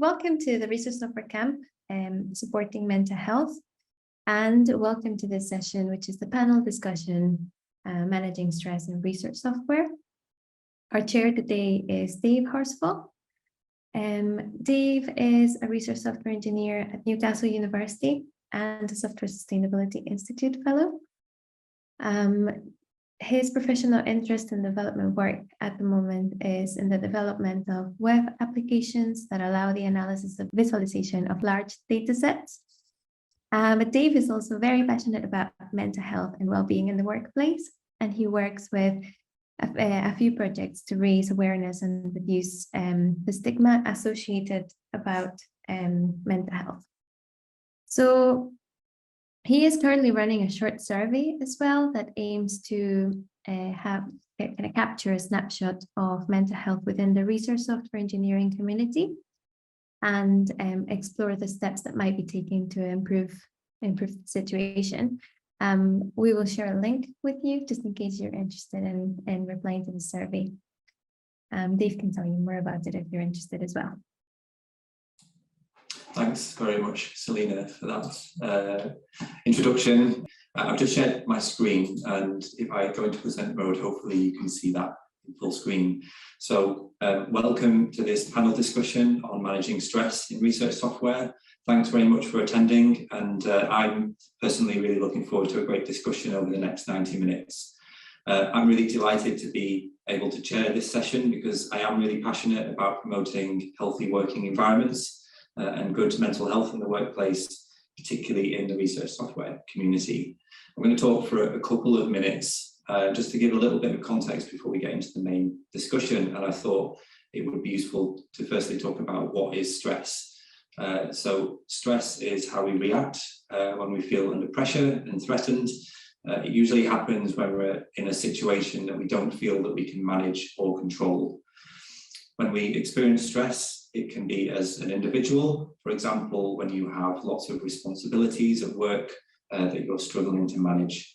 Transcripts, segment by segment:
welcome to the Research Software Camp, supporting mental health, and welcome to this session, which is the panel discussion, managing stress in research software. Our chair today is Dave Horsfall. Dave is a research software engineer at Newcastle University and a Software Sustainability Institute fellow. His professional interest in development work at the moment is in the development of web applications that allow the analysis of visualization of large data sets. But Dave is also very passionate about mental health and well-being in the workplace, and he works with a few projects to raise awareness and reduce the stigma associated about mental health. So he is currently running a short survey as well that aims to capture a snapshot of mental health within the research software engineering community and explore the steps that might be taken to improve the situation. We will share a link with you just in case you're interested in replying to the survey. Dave can tell you more about it if you're interested as well. Thanks very much, Selena, for that introduction. I've just shared my screen, and if I go into present mode, hopefully you can see that in full screen. So welcome to this panel discussion on managing stress in research software. Thanks very much for attending, and I'm personally really looking forward to a great discussion over the next 90 minutes. I'm really delighted to be able to chair this session because I am really passionate about promoting healthy working environments and good mental health in the workplace, particularly in the research software community. I'm going to talk for a couple of minutes just to give a little bit of context before we get into the main discussion, and I thought it would be useful to firstly talk about what is stress. So stress is how we react when we feel under pressure and threatened. It usually happens when we're in a situation that we don't feel that we can manage or control. When we experience stress, it can be as an individual, for example, when you have lots of responsibilities at work that you're struggling to manage.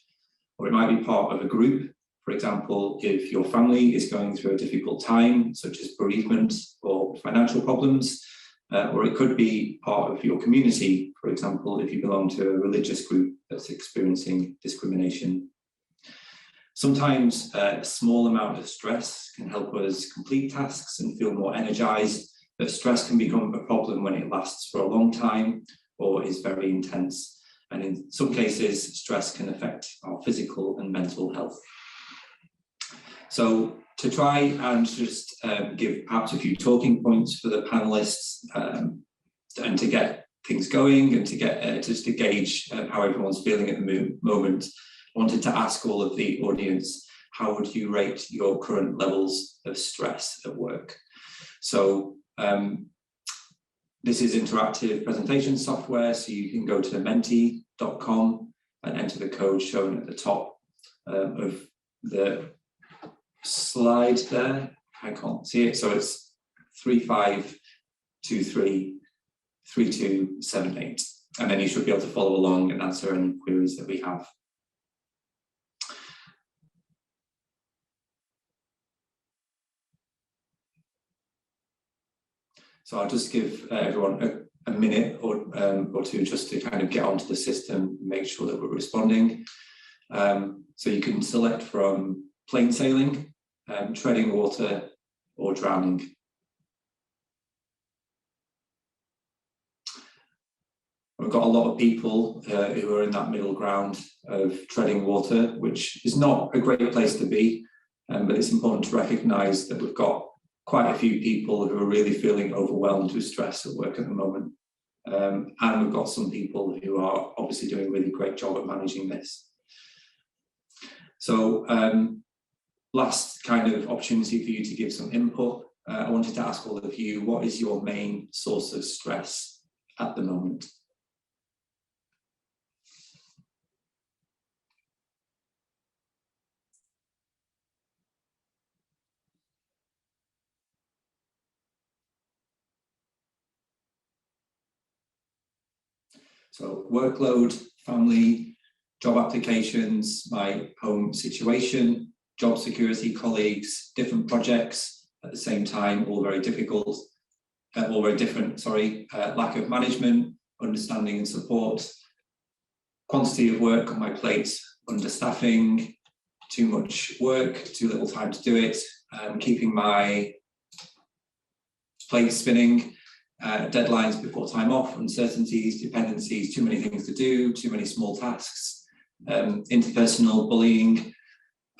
Or it might be part of a group, for example, if your family is going through a difficult time, such as bereavement or financial problems, or it could be part of your community, for example, if you belong to a religious group that's experiencing discrimination. Sometimes a small amount of stress can help us complete tasks and feel more energized, but stress can become a problem when it lasts for a long time or is very intense. And in some cases, stress can affect our physical and mental health. So to try and just give perhaps a few talking points for the panelists and to get things going and to get just to gauge how everyone's feeling at the moment, I wanted to ask all of the audience, how would you rate your current levels of stress at work? So this is interactive presentation software, so you can go to menti.com and enter the code shown at the top of the slide there. I can't see it, so it's 35233278, and then you should be able to follow along and answer any queries that we have. So I'll just give everyone a minute or two just to kind of get onto the system, make sure that we're responding. So you can select from plain sailing, treading water, or drowning. We've got a lot of people who are in that middle ground of treading water, which is not a great place to be, but it's important to recognise that we've got quite a few people who are really feeling overwhelmed with stress at work at the moment. And we've got some people who are obviously doing a really great job at managing this. So last kind of opportunity for you to give some input. I wanted to ask all of you, what is your main source of stress at the moment? So workload, family, job applications, my home situation, job security, colleagues, different projects at the same time, all very difficult. or very different, sorry, lack of management, understanding and support, quantity of work on my plate, understaffing, too much work, too little time to do it, keeping my plate spinning, deadlines before time off, uncertainties, dependencies, too many things to do, too many small tasks, interpersonal bullying,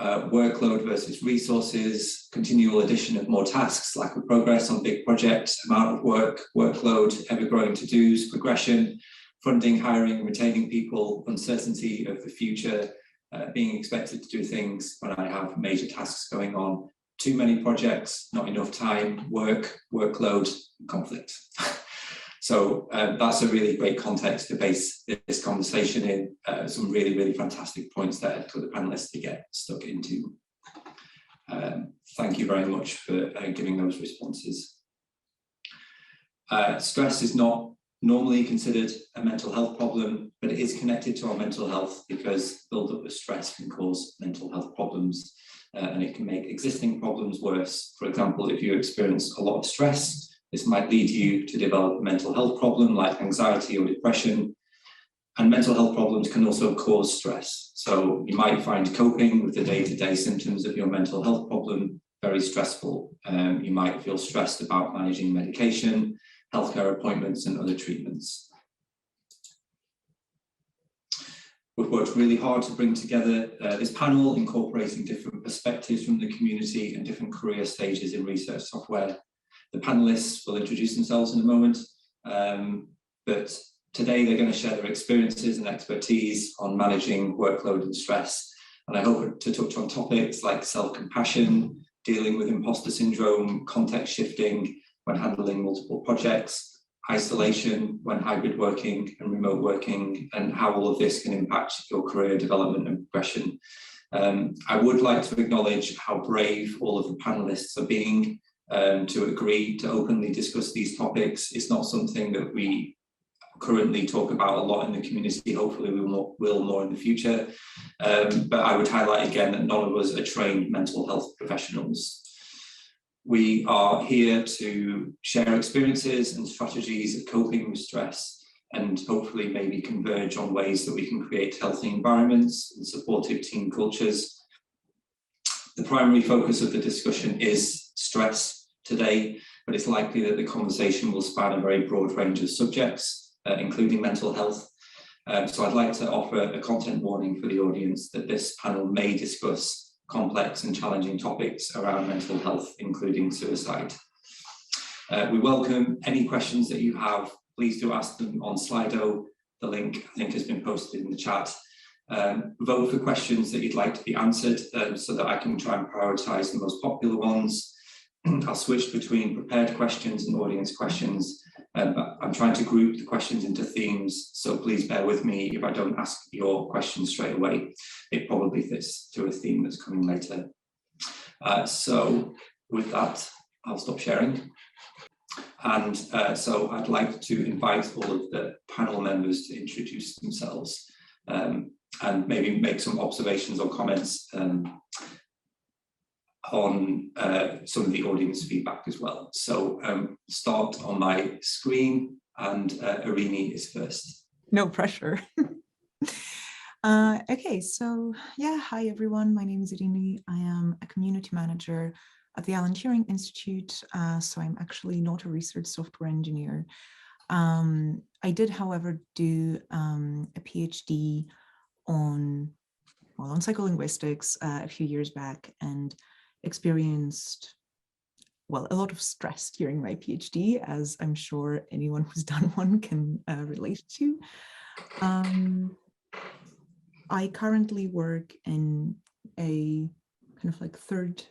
workload versus resources, continual addition of more tasks, lack of progress on big projects, amount of work, workload, ever-growing to-dos, progression, funding, hiring, retaining people, uncertainty of the future, being expected to do things when I have major tasks going on, too many projects, not enough time, workload, conflict. So that's a really great context to base this conversation in. Some really, really fantastic points there for the panelists to get stuck into. Thank you very much for giving those responses. Stress is not normally considered a mental health problem, but it is connected to our mental health because build-up of stress can cause mental health problems, and it can make existing problems worse. For example, if you experience a lot of stress, this might lead you to develop a mental health problem like anxiety or depression. And mental health problems can also cause stress. So you might find coping with the day-to-day symptoms of your mental health problem very stressful. You might feel stressed about managing medication, healthcare appointments, and other treatments. We've worked really hard to bring together this panel, incorporating different perspectives from the community and different career stages in research software. The panelists will introduce themselves in a moment, but today they're going to share their experiences and expertise on managing workload and stress. And I hope to touch on topics like self-compassion, dealing with imposter syndrome, context shifting when handling multiple projects, isolation when hybrid working and remote working, and how all of this can impact your career development and progression. I would like to acknowledge how brave all of the panelists are being to agree to openly discuss these topics. It's not something that we currently talk about a lot in the community. Hopefully we will more in the future. But I would highlight again that none of us are trained mental health professionals. We are here to share experiences and strategies of coping with stress and hopefully maybe converge on ways that we can create healthy environments and supportive team cultures. The primary focus of the discussion is stress today, but it's likely that the conversation will span a very broad range of subjects, including mental health. So I'd like to offer a content warning for the audience that this panel may discuss complex and challenging topics around mental health, including suicide. We welcome any questions that you have. Please do ask them on Slido. The link, I think, has been posted in the chat. Vote for questions that you'd like to be answered so that I can try and prioritise the most popular ones. I'll switch between prepared questions and audience questions. I'm trying to group the questions into themes, so please bear with me if I don't ask your question straight away. It probably fits to a theme that's coming later. So with that, I'll stop sharing. And so I'd like to invite all of the panel members to introduce themselves and maybe make some observations or comments on some of the audience feedback as well. So start on my screen, and Eirini is first. No pressure. Okay, so yeah, hi everyone. My name is Eirini. I am a community manager at the Alan Turing Institute. So I'm actually not a research software engineer. I did, however, do a PhD on psycholinguistics a few years back, and experienced, well, a lot of stress during my PhD, as I'm sure anyone who's done one can relate to. I currently work in a kind of like third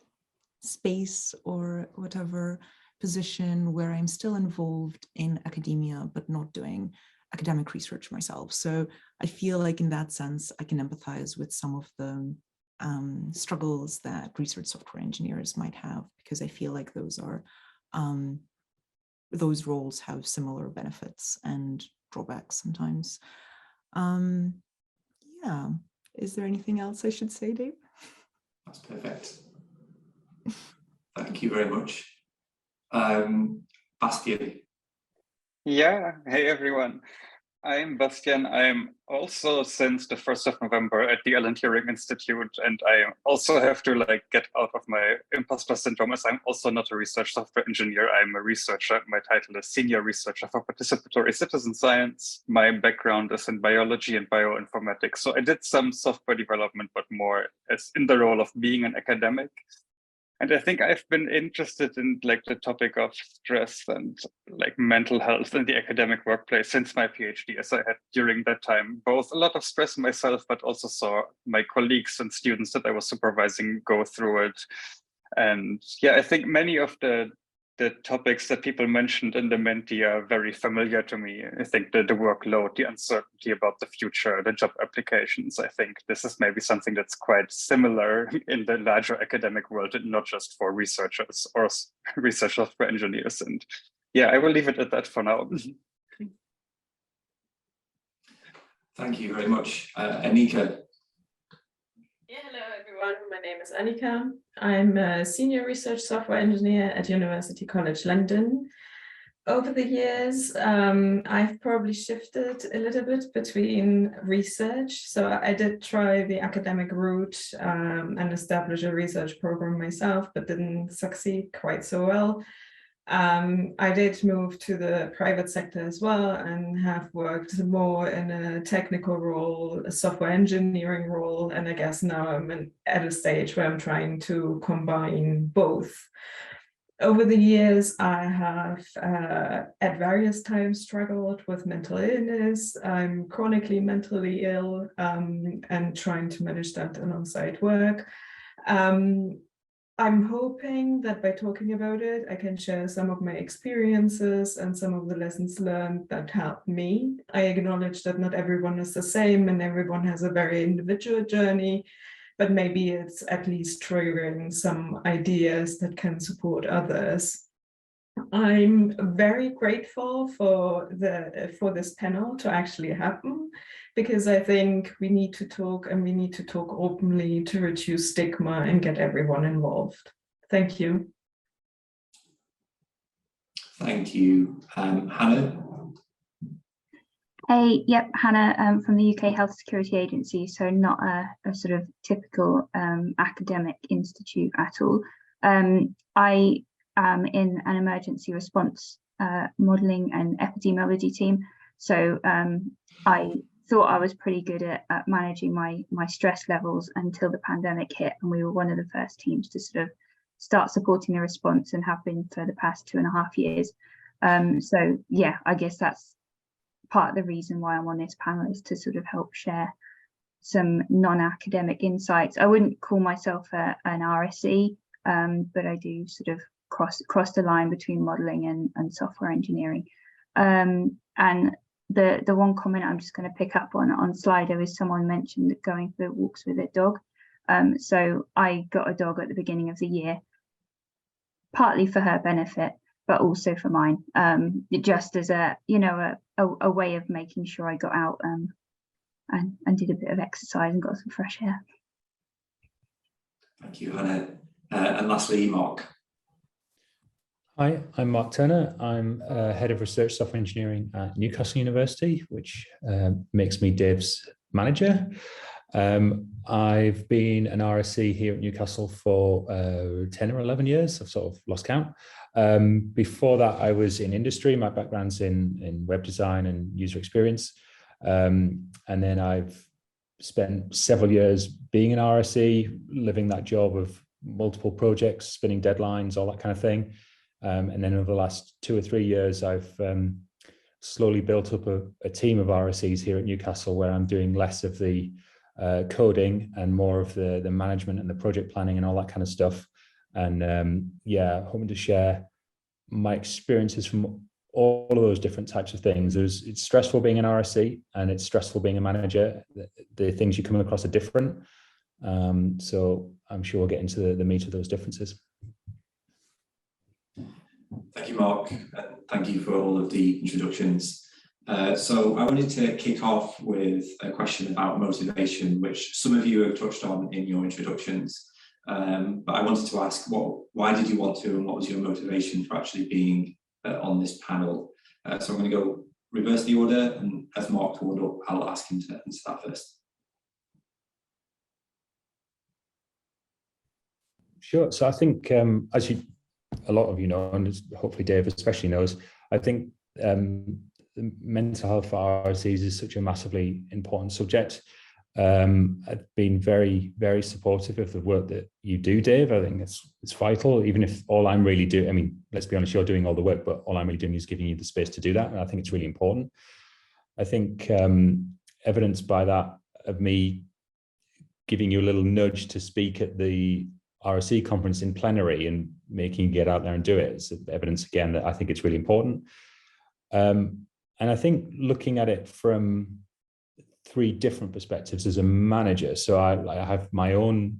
space or whatever position where I'm still involved in academia, but not doing academic research myself. So I feel like in that sense, I can empathize with some of the struggles that research software engineers might have, because I feel like those roles have similar benefits and drawbacks sometimes. Yeah, is there anything else I should say, Dave? That's perfect. Thank you very much. Bastian. Yeah, hey everyone. I'm Bastian. I'm also since the 1st of November at the Alan Turing Institute, and I also have to get out of my imposter syndrome, as I'm also not a research software engineer. I'm a researcher. My title is Senior Researcher for Participatory Citizen Science. My background is in biology and bioinformatics. So I did some software development, but more as in the role of being an academic. And I think I've been interested in the topic of stress and mental health in the academic workplace since my PhD, as I had during that time both a lot of stress myself, but also saw my colleagues and students that I was supervising go through it. And yeah, I think many of the topics that people mentioned in the Menti are very familiar to me. I think the workload, the uncertainty about the future, the job applications, I think this is maybe something that's quite similar in the larger academic world, and not just for researchers or research software engineers. And yeah, I will leave it at that for now. Thank you very much. Anika. Yeah, hello everyone. My name is Anika. I'm a senior research software engineer at University College London. Over the years, I've probably shifted a little bit between research. So I did try the academic route and establish a research program myself, but didn't succeed quite so well. I did move to the private sector as well and have worked more in a technical role, a software engineering role, and I guess now I'm at a stage where I'm trying to combine both. Over the years, I have at various times struggled with mental illness. I'm chronically mentally ill and trying to manage that alongside work. I'm hoping that by talking about it, I can share some of my experiences and some of the lessons learned that helped me. I acknowledge that not everyone is the same and everyone has a very individual journey, but maybe it's at least triggering some ideas that can support others. I'm very grateful for this panel to actually happen, because I think we need to talk, and we need to talk openly to reduce stigma and get everyone involved. Thank you. Thank you. Hannah? Hey, yep, Hannah from the UK Health Security Agency, so not a sort of typical academic institute at all. I am in an emergency response modelling and epidemiology team, so I thought I was pretty good at managing my stress levels until the pandemic hit, and we were one of the first teams to sort of start supporting the response and have been for the past 2.5 years. So yeah, I guess that's part of the reason why I'm on this panel, is to sort of help share some non-academic insights. I wouldn't call myself an RSE, but I do sort of cross the line between modelling and software engineering. And the one comment I'm just going to pick up on Slido is someone mentioned that going for walks with a dog. So I got a dog at the beginning of the year, partly for her benefit, but also for mine, just as a way of making sure I got out and did a bit of exercise and got some fresh air. Thank you, Hannah. And lastly, Mark. Hi, I'm Mark Turner. I'm Head of Research Software Engineering at Newcastle University, which makes me Dave's manager. I've been an RSC here at Newcastle for 10 or 11 years. I've sort of lost count. Before that, I was in industry. My background's in web design and user experience. And then I've spent several years being an RSC, living that job of multiple projects, spinning deadlines, all that kind of thing. And then over the last 2 or 3 years, I've slowly built up a team of RSCs here at Newcastle, where I'm doing less of the coding and more of the management and the project planning and all that kind of stuff. And yeah, hoping to share my experiences from all of those different types of things. It's stressful being an RSC, and it's stressful being a manager. The things you come across are different. So I'm sure we'll get into the meat of those differences. Thank you, Mark. Thank you for all of the introductions. So I wanted to kick off with a question about motivation, which some of you have touched on in your introductions. But I wanted to ask, why did you want to, and what was your motivation for actually being on this panel. So I'm going to go reverse the order, and as Mark warmed up, I'll ask him to start first. Sure. So I think, as a lot of you know, and hopefully Dave especially knows, I think mental health for RSEs is such a massively important subject. I've been very, very supportive of the work that you do, Dave. I think it's vital, even if all I'm really doing, I mean, let's be honest, you're doing all the work, but all I'm really doing is giving you the space to do that. And I think it's really important. I think evidenced by that of me giving you a little nudge to speak at the RSE conference in plenary and making you get out there and do it is evidence again that I think it's really important. And I think looking at it from 3 different perspectives as a manager. So I have my own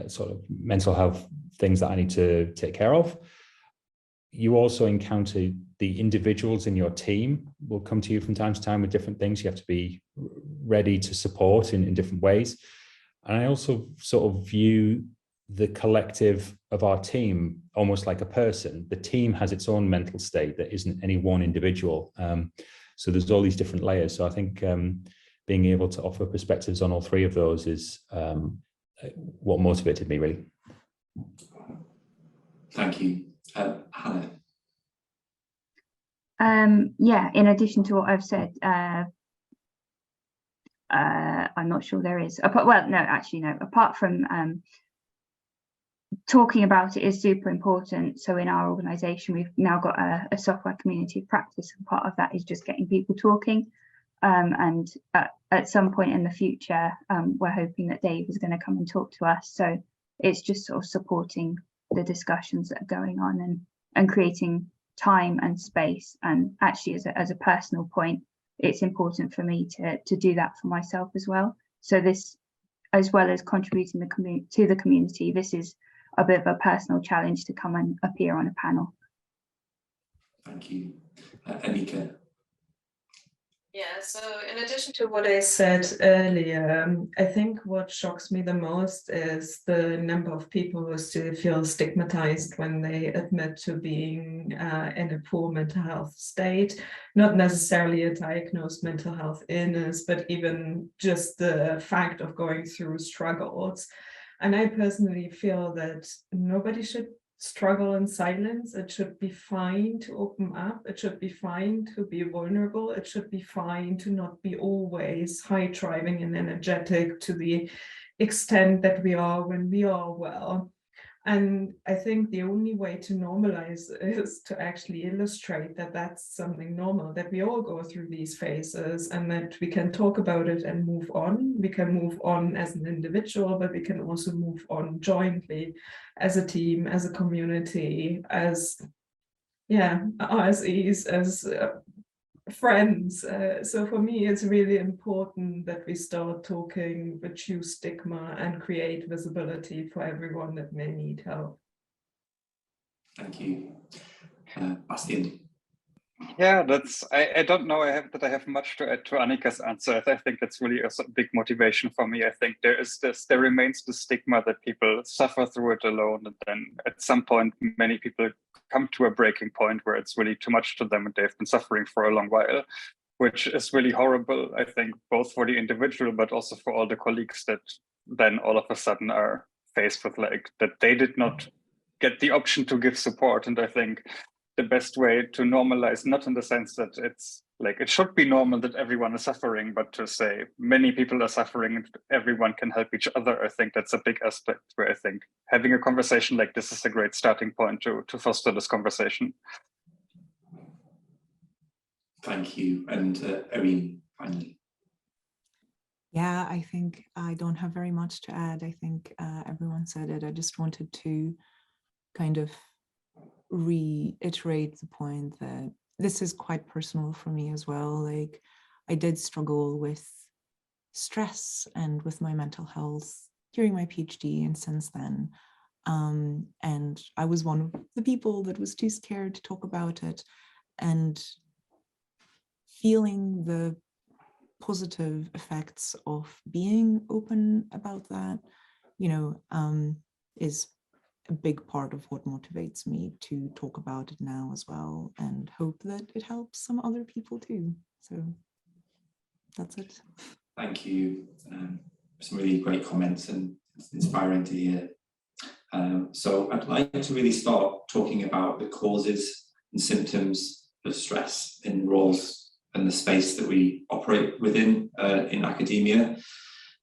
sort of mental health things that I need to take care of. You also encounter the individuals in your team will come to you from time to time with different things. You have to be ready to support in different ways. And I also sort of view the collective of our team almost like a person. The team has its own mental state that isn't any one individual. So there's all these different layers. So I think being able to offer perspectives on all 3 of those is what motivated me, really. Thank you. Hannah. Yeah, in addition to what I've said, I'm not sure there is. Apart from talking about it is super important. So in our organisation, we've now got a software community of practice, and part of that is just getting people talking. And at some point in the future, we're hoping that Dave is going to come and talk to us. So it's just sort of supporting the discussions that are going on and creating time and space. And actually, as a personal point, it's important for me to do that for myself as well. So this, as well as contributing to the community, this is a bit of a personal challenge to come and appear on a panel. Thank you. Anika. Yeah, so in addition to what I said earlier, I think what shocks me the most is the number of people who still feel stigmatized when they admit to being in a poor mental health state, not necessarily a diagnosed mental health illness, but even just the fact of going through struggles. And I personally feel that nobody should struggle in silence. It should be fine to open up. It should be fine to be vulnerable. It should be fine to not be always high driving and energetic to the extent that we are when we are well. And I think the only way to normalize is to actually illustrate that that's something normal, that we all go through these phases and that we can talk about it and move on. We can move on as an individual, but we can also move on jointly as a team, as a community, as RSEs, as friends. So for me, it's really important that we start talking, reduce stigma, and create visibility for everyone that may need help. Thank you. Bastian. Yeah, I don't know I have much to add to Anika's answer. I think it's really a big motivation for me. I think there remains the stigma that people suffer through it alone, and then at some point many people come to a breaking point where it's really too much to them and they've been suffering for a long while, which is really horrible, I think, both for the individual but also for all the colleagues that then all of a sudden are faced with like that they did not get the option to give support. And I think the best way to normalize, not in the sense that it's like it should be normal that everyone is suffering, but to say many people are suffering and everyone can help each other. I think that's a big aspect where I think having a conversation like this is a great starting point to foster this conversation. Thank you. And Eirini, finally. Yeah, I think I don't have very much to add. I think everyone said it. I just wanted to kind of reiterate the point that this is quite personal for me as well. Like, I did struggle with stress and with my mental health during my PhD and since then. And I was one of the people that was too scared to talk about it, and feeling the positive effects of being open about that, is a big part of what motivates me to talk about it now as well, and hope that it helps some other people too. So that's it. Thank you. Some really great comments, and it's inspiring to hear. So I'd like to really start talking about the causes and symptoms of stress in roles and the space that we operate within in academia.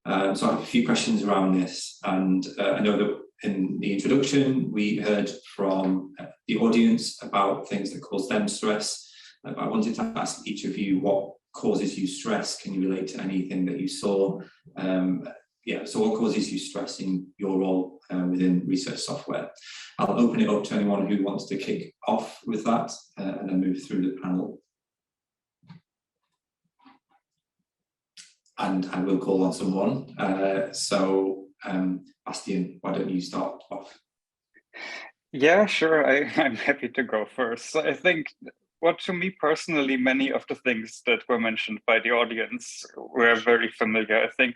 So I have a few questions around this, and I know that in the introduction we heard from the audience about things that cause them stress. I wanted to ask each of you what causes you stress. Can you relate to anything that you saw? So what causes you stress in your role within research software? I'll open it up to anyone who wants to kick off with that and then move through the panel. And I will call on someone. Bastian, why don't you start off? Yeah, sure. I'm happy to go first. So I think what, to me personally, many of the things that were mentioned by the audience were very familiar. I think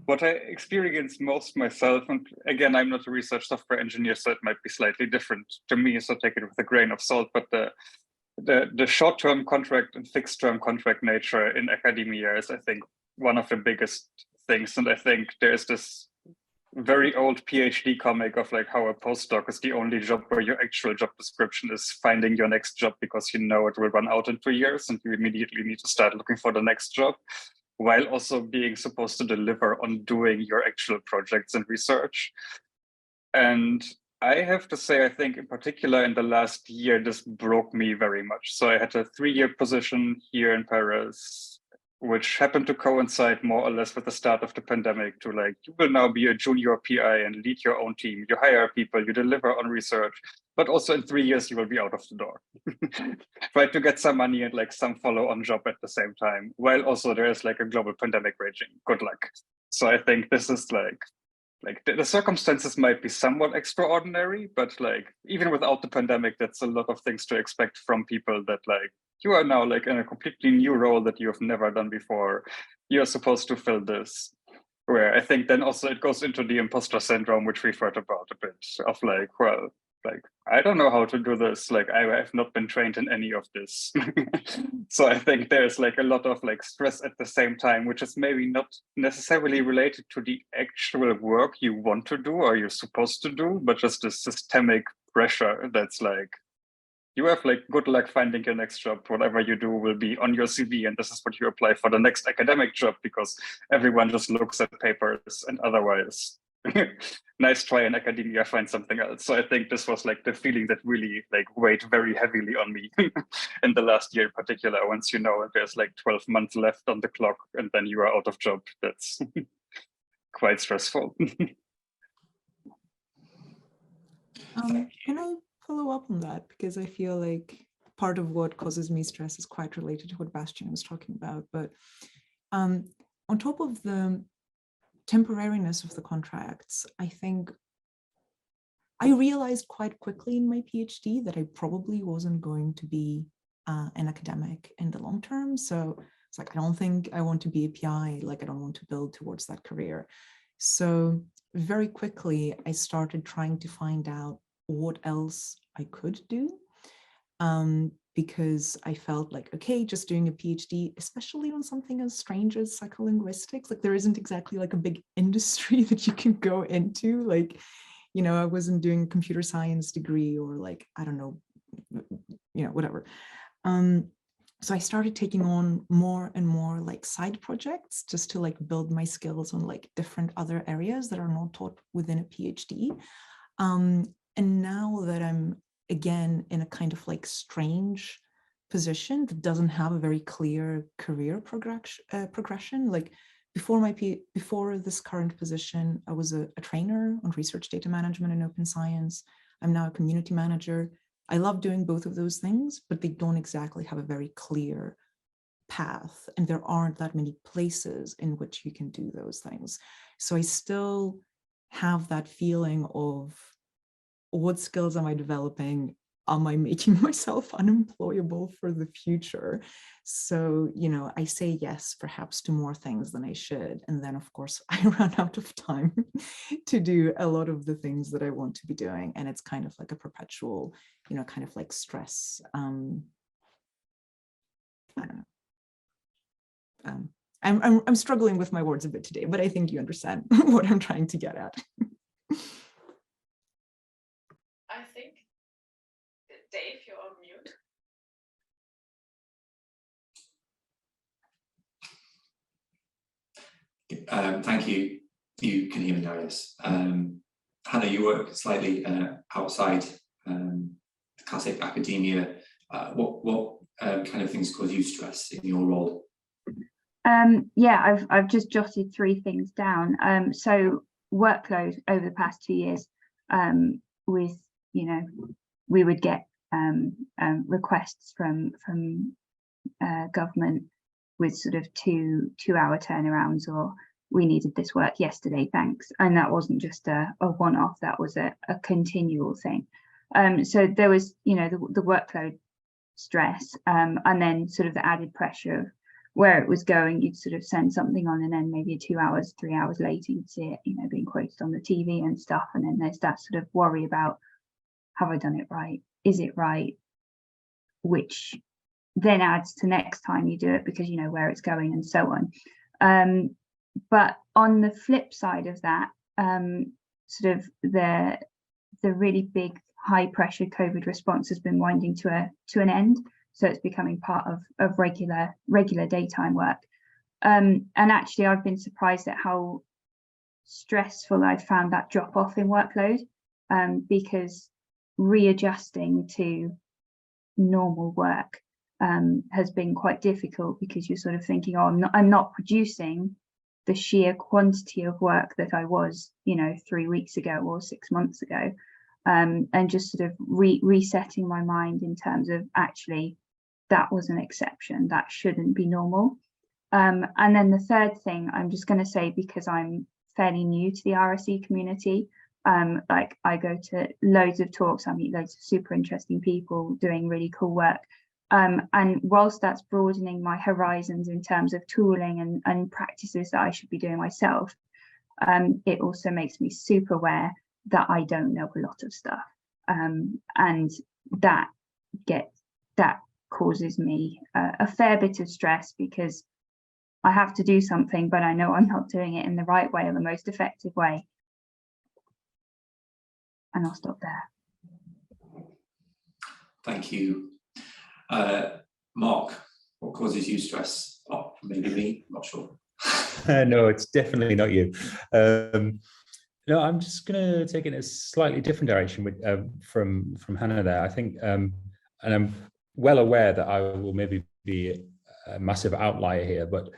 what I experienced most myself, and again, I'm not a research software engineer, so it might be slightly different to me, so take it with a grain of salt, but the short-term contract and fixed-term contract nature in academia is, I think, one of the biggest things. And I think there's this very old PhD comic of like how a postdoc is the only job where your actual job description is finding your next job because you know it will run out in 2 years and you immediately need to start looking for the next job, while also being supposed to deliver on doing your actual projects and research. And I have to say, I think in particular in the last year, this broke me very much. So I had a 3-year position here in Paris, which happened to coincide more or less with the start of the pandemic, to like, you will now be a junior PI and lead your own team. You hire people, you deliver on research, but also in 3 years, you will be out of the door. Try to get some money and like some follow-on job at the same time, while also there is like a global pandemic raging. Good luck. So I think this is like the circumstances might be somewhat extraordinary, but like even without the pandemic, that's a lot of things to expect from people that like, you are now like in a completely new role that you have never done before. You're supposed to fill this. Where I think then also it goes into the imposter syndrome, which we've heard about a bit of like, well, like, I don't know how to do this. Like, I have not been trained in any of this. So I think there's like a lot of like stress at the same time, which is maybe not necessarily related to the actual work you want to do or you're supposed to do, but just this systemic pressure that's like, you have like good luck finding your next job. Whatever you do will be on your CV, and this is what you apply for the next academic job, because everyone just looks at papers and otherwise nice try in academia, find something else. So I think this was like the feeling that really like weighed very heavily on me in the last year in particular. Once you know there's like 12 months left on the clock and then you are out of job, that's quite stressful. Can I follow up on that? Because I feel like part of what causes me stress is quite related to what Bastian was talking about. But on top of the temporariness of the contracts, I think I realized quite quickly in my PhD that I probably wasn't going to be an academic in the long term. So it's like, I don't think I want to be a PI, like I don't want to build towards that career. So very quickly, I started trying to find out what else I could do, because I felt like, okay, just doing a PhD, especially on something as strange as psycholinguistics, like there isn't exactly like a big industry that you can go into. Like, you know, I wasn't doing a computer science degree or like, I don't know, you know, whatever. So I started taking on more and more like side projects just to like build my skills on like different other areas that are not taught within a PhD. And now that I'm again in a kind of like strange position that doesn't have a very clear career progression, like before this current position, I was a trainer on research data management and open science. I'm now a community manager. I love doing both of those things, but they don't exactly have a very clear path, and there aren't that many places in which you can do those things. So I still have that feeling of what skills am I developing? am I making myself unemployable for the future? So, you know, I say yes, perhaps to more things than I should. And then, of course, I run out of time to do a lot of the things that I want to be doing. And it's kind of like a perpetual, you know, kind of like stress. I don't know. I'm struggling with my words a bit today, but I think you understand what I'm trying to get at. I think, Dave, you're on mute. Thank you. You can hear me now, yes. Hannah, you work slightly outside classic academia. What kind of things cause you stress in your role? Yeah, I've just jotted 3 things down. So workload over the past 2 years, with, you know, we would get requests from government with sort of two-hour turnarounds, or we needed this work yesterday, thanks. And that wasn't just a one-off, that was a continual thing. So there was, you know, the workload stress, and then sort of the added pressure of where it was going. You'd sort of send something on, and then maybe 2 hours, 3 hours later, you'd see it, you know, being quoted on the TV and stuff. And then there's that sort of worry about, have I done it right? Is it right? Which then adds to next time you do it, because you know where it's going and so on. But on the flip side of that, sort of the really big high pressure COVID response has been winding to an end. So it's becoming part of regular daytime work. And actually I've been surprised at how stressful I've found that drop off in workload, because readjusting to normal work has been quite difficult, because you're sort of thinking, oh, I'm not producing the sheer quantity of work that I was, you know, 3 weeks ago or 6 months ago, and just sort of resetting my mind in terms of, actually, that was an exception, that shouldn't be normal. And then the third thing I'm just going to say, because I'm fairly new to the RSE community, like I go to loads of talks, I meet loads of super interesting people doing really cool work. And whilst that's broadening my horizons in terms of tooling and practices that I should be doing myself, it also makes me super aware that I don't know a lot of stuff. And that causes me a fair bit of stress, because I have to do something, but I know I'm not doing it in the right way or the most effective way. And I'll stop there. Thank you. Mark, what causes you stress? Oh, maybe me, I'm not sure. No, it's definitely not you. No, I'm just going to take it in a slightly different direction with, from Hannah there. I think, and I'm well aware that I will maybe be a massive outlier here, but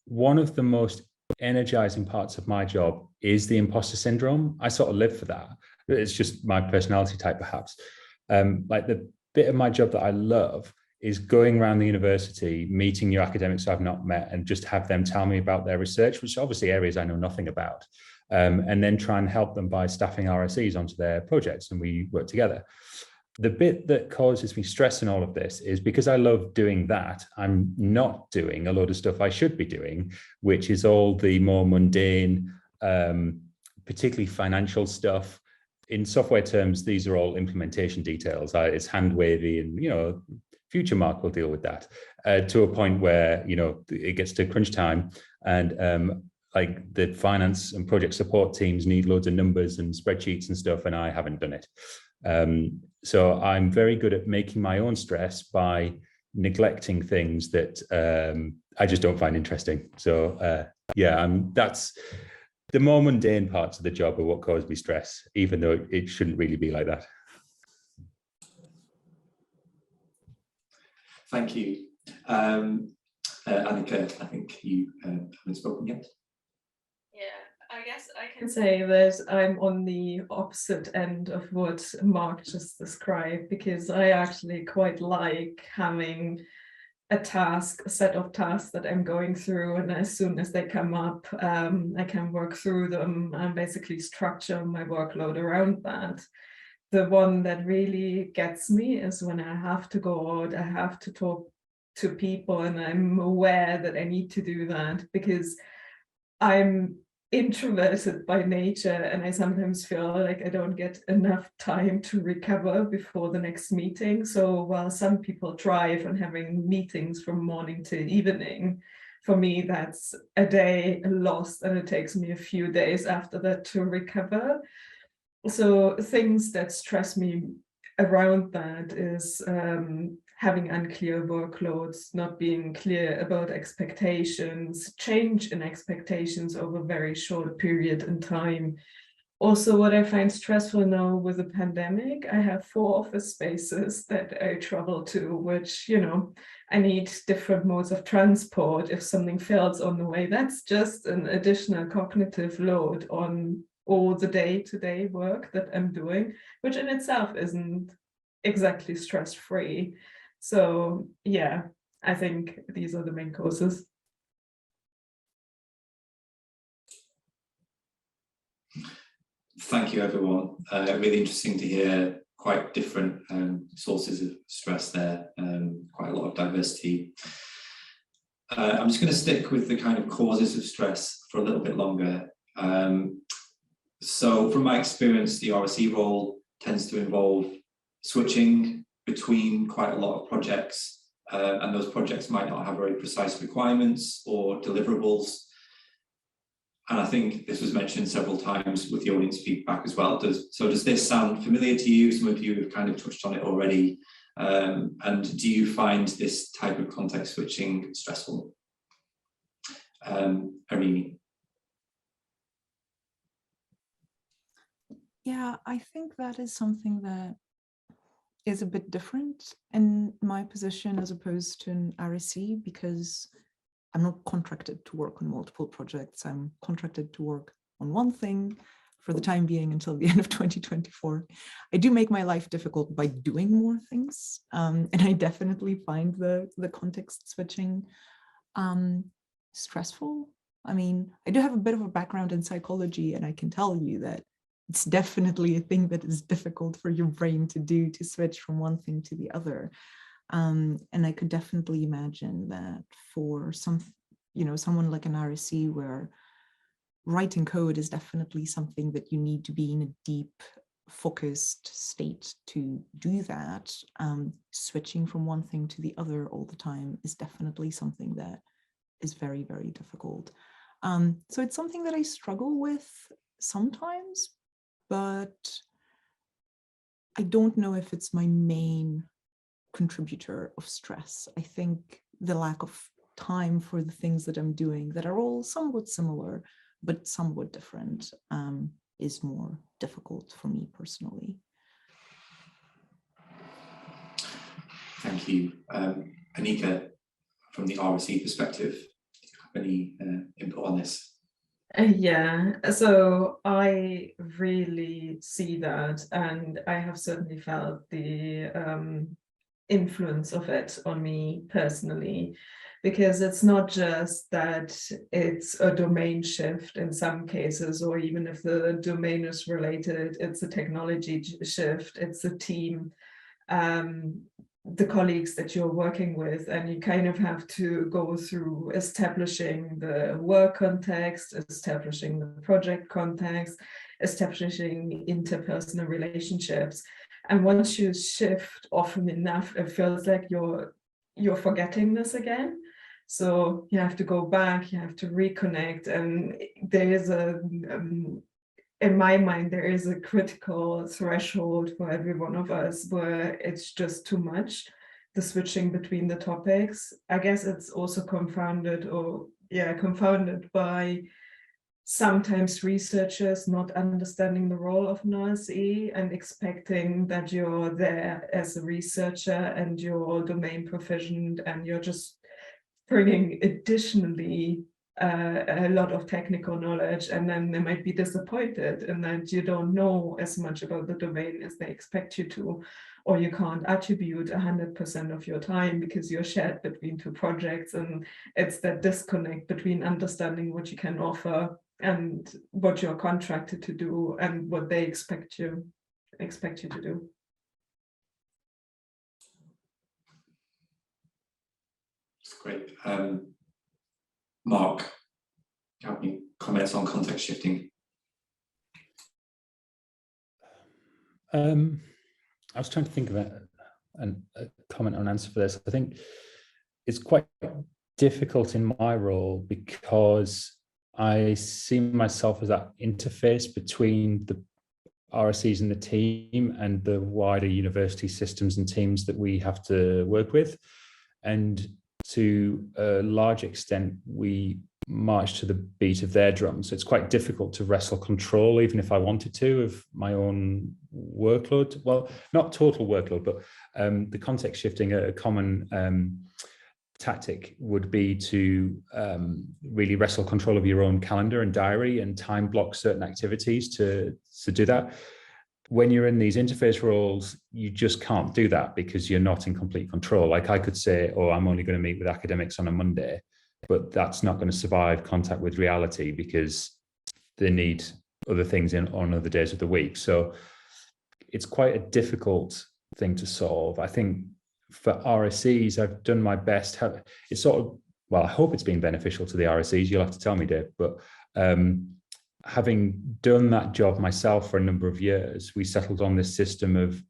one of the most energizing parts of my job is the imposter syndrome. I sort of live for that. It's just my personality type, perhaps. Like the bit of my job that I love is going around the university, meeting new academics I've not met, and just have them tell me about their research, which are obviously areas I know nothing about, and then try and help them by staffing RSEs onto their projects, and we work together. The bit that causes me stress in all of this is because I love doing that, I'm not doing a load of stuff I should be doing, which is all the more mundane, particularly financial stuff. In software terms, these are all implementation details. It's hand wavy, and you know, future Mark will deal with that to a point where, you know, it gets to crunch time, and like the finance and project support teams need loads of numbers and spreadsheets and stuff, and I haven't done it. So I'm very good at making my own stress by neglecting things that I just don't find interesting. So yeah, that's the more mundane parts of the job are what cause me stress, even though it shouldn't really be like that. Thank you. Anika, I think you haven't spoken yet. Yeah, I guess I can say that I'm on the opposite end of what Mark just described, because I actually quite like having a set of tasks that I'm going through, and as soon as they come up, I can work through them and basically structure my workload around that. the one that really gets me is when I have to go out, I have to talk to people, and I'm aware that I need to do that because I'm introverted by nature, and I sometimes feel like I don't get enough time to recover before the next meeting. So while some people thrive on having meetings from morning to evening, for me that's a day lost, and it takes me a few days after that to recover. So things that stress me around that is having unclear workloads, not being clear about expectations, change in expectations over a very short period in time. Also, what I find stressful now with the pandemic, I have 4 office spaces that I travel to, which, you know, I need different modes of transport. If something fails on the way, that's just an additional cognitive load on all the day-to-day work that I'm doing, which in itself isn't exactly stress-free. So yeah, I think these are the main causes. Thank you, everyone. Really interesting to hear quite different sources of stress there, quite a lot of diversity. I'm just going to stick with the kind of causes of stress for a little bit longer. So from my experience, the RSE role tends to involve switching between quite a lot of projects, and those projects might not have very precise requirements or deliverables. And I think this was mentioned several times with the audience feedback as well. Does this sound familiar to you? Some of you have kind of touched on it already. And do you find this type of context switching stressful? Eirini. Yeah, I think that is something that is a bit different in my position as opposed to an RSE, because I'm not contracted to work on multiple projects. I'm contracted to work on one thing for the time being until the end of 2024. I do make my life difficult by doing more things. And I definitely find the context switching stressful. I mean, I do have a bit of a background in psychology, and I can tell you that it's definitely a thing that is difficult for your brain to do, to switch from one thing to the other. And I could definitely imagine that for someone like an RSE, where writing code is definitely something that you need to be in a deep, focused state to do that. Switching from one thing to the other all the time is definitely something that is very, very difficult. So it's something that I struggle with sometimes, but I don't know if it's my main contributor of stress. I think the lack of time for the things that I'm doing that are all somewhat similar but somewhat different is more difficult for me personally. Thank you. Anika, from the RSE perspective, do you have any input on this? Yeah, so I really see that, and I have certainly felt the influence of it on me personally, because it's not just that it's a domain shift in some cases, or even if the domain is related, it's a technology shift, it's a team, the colleagues that you're working with, and you kind of have to go through establishing the work context, establishing the project context, establishing interpersonal relationships. And once you shift often enough, it feels like you're forgetting this again. So you have to go back, you have to reconnect, and there is in my mind, there is a critical threshold for every one of us where it's just too much, the switching between the topics. I guess it's also confounded by sometimes researchers not understanding the role of an RSE and expecting that you're there as a researcher and you're domain proficient and you're just bringing additionally a lot of technical knowledge, and then they might be disappointed in that you don't know as much about the domain as they expect you to, or you can't attribute 100% of your time because you're shared between 2 projects, and it's that disconnect between understanding what you can offer and what you're contracted to do and what they expect you expect you to do. That's great. Mark, do you have any comments on context shifting? I was trying to think of a comment or an answer for this. I think it's quite difficult in my role because I see myself as that interface between the RSEs and the team and the wider university systems and teams that we have to work with. And to a large extent, we march to the beat of their drum. So it's quite difficult to wrestle control, even if I wanted to, of my own workload. Well, not total workload, but the context shifting, a common tactic would be to really wrestle control of your own calendar and diary and time block certain activities to do that. When you're in these interface roles, you just can't do that because you're not in complete control. Like I could say, oh, I'm only going to meet with academics on a Monday, but that's not going to survive contact with reality because they need other things on other days of the week. So it's quite a difficult thing to solve. I think for RSEs, I've done my best. It's sort of, well, I hope it's been beneficial to the RSEs. You'll have to tell me, Dave, but having done that job myself for a number of years, we settled on this system of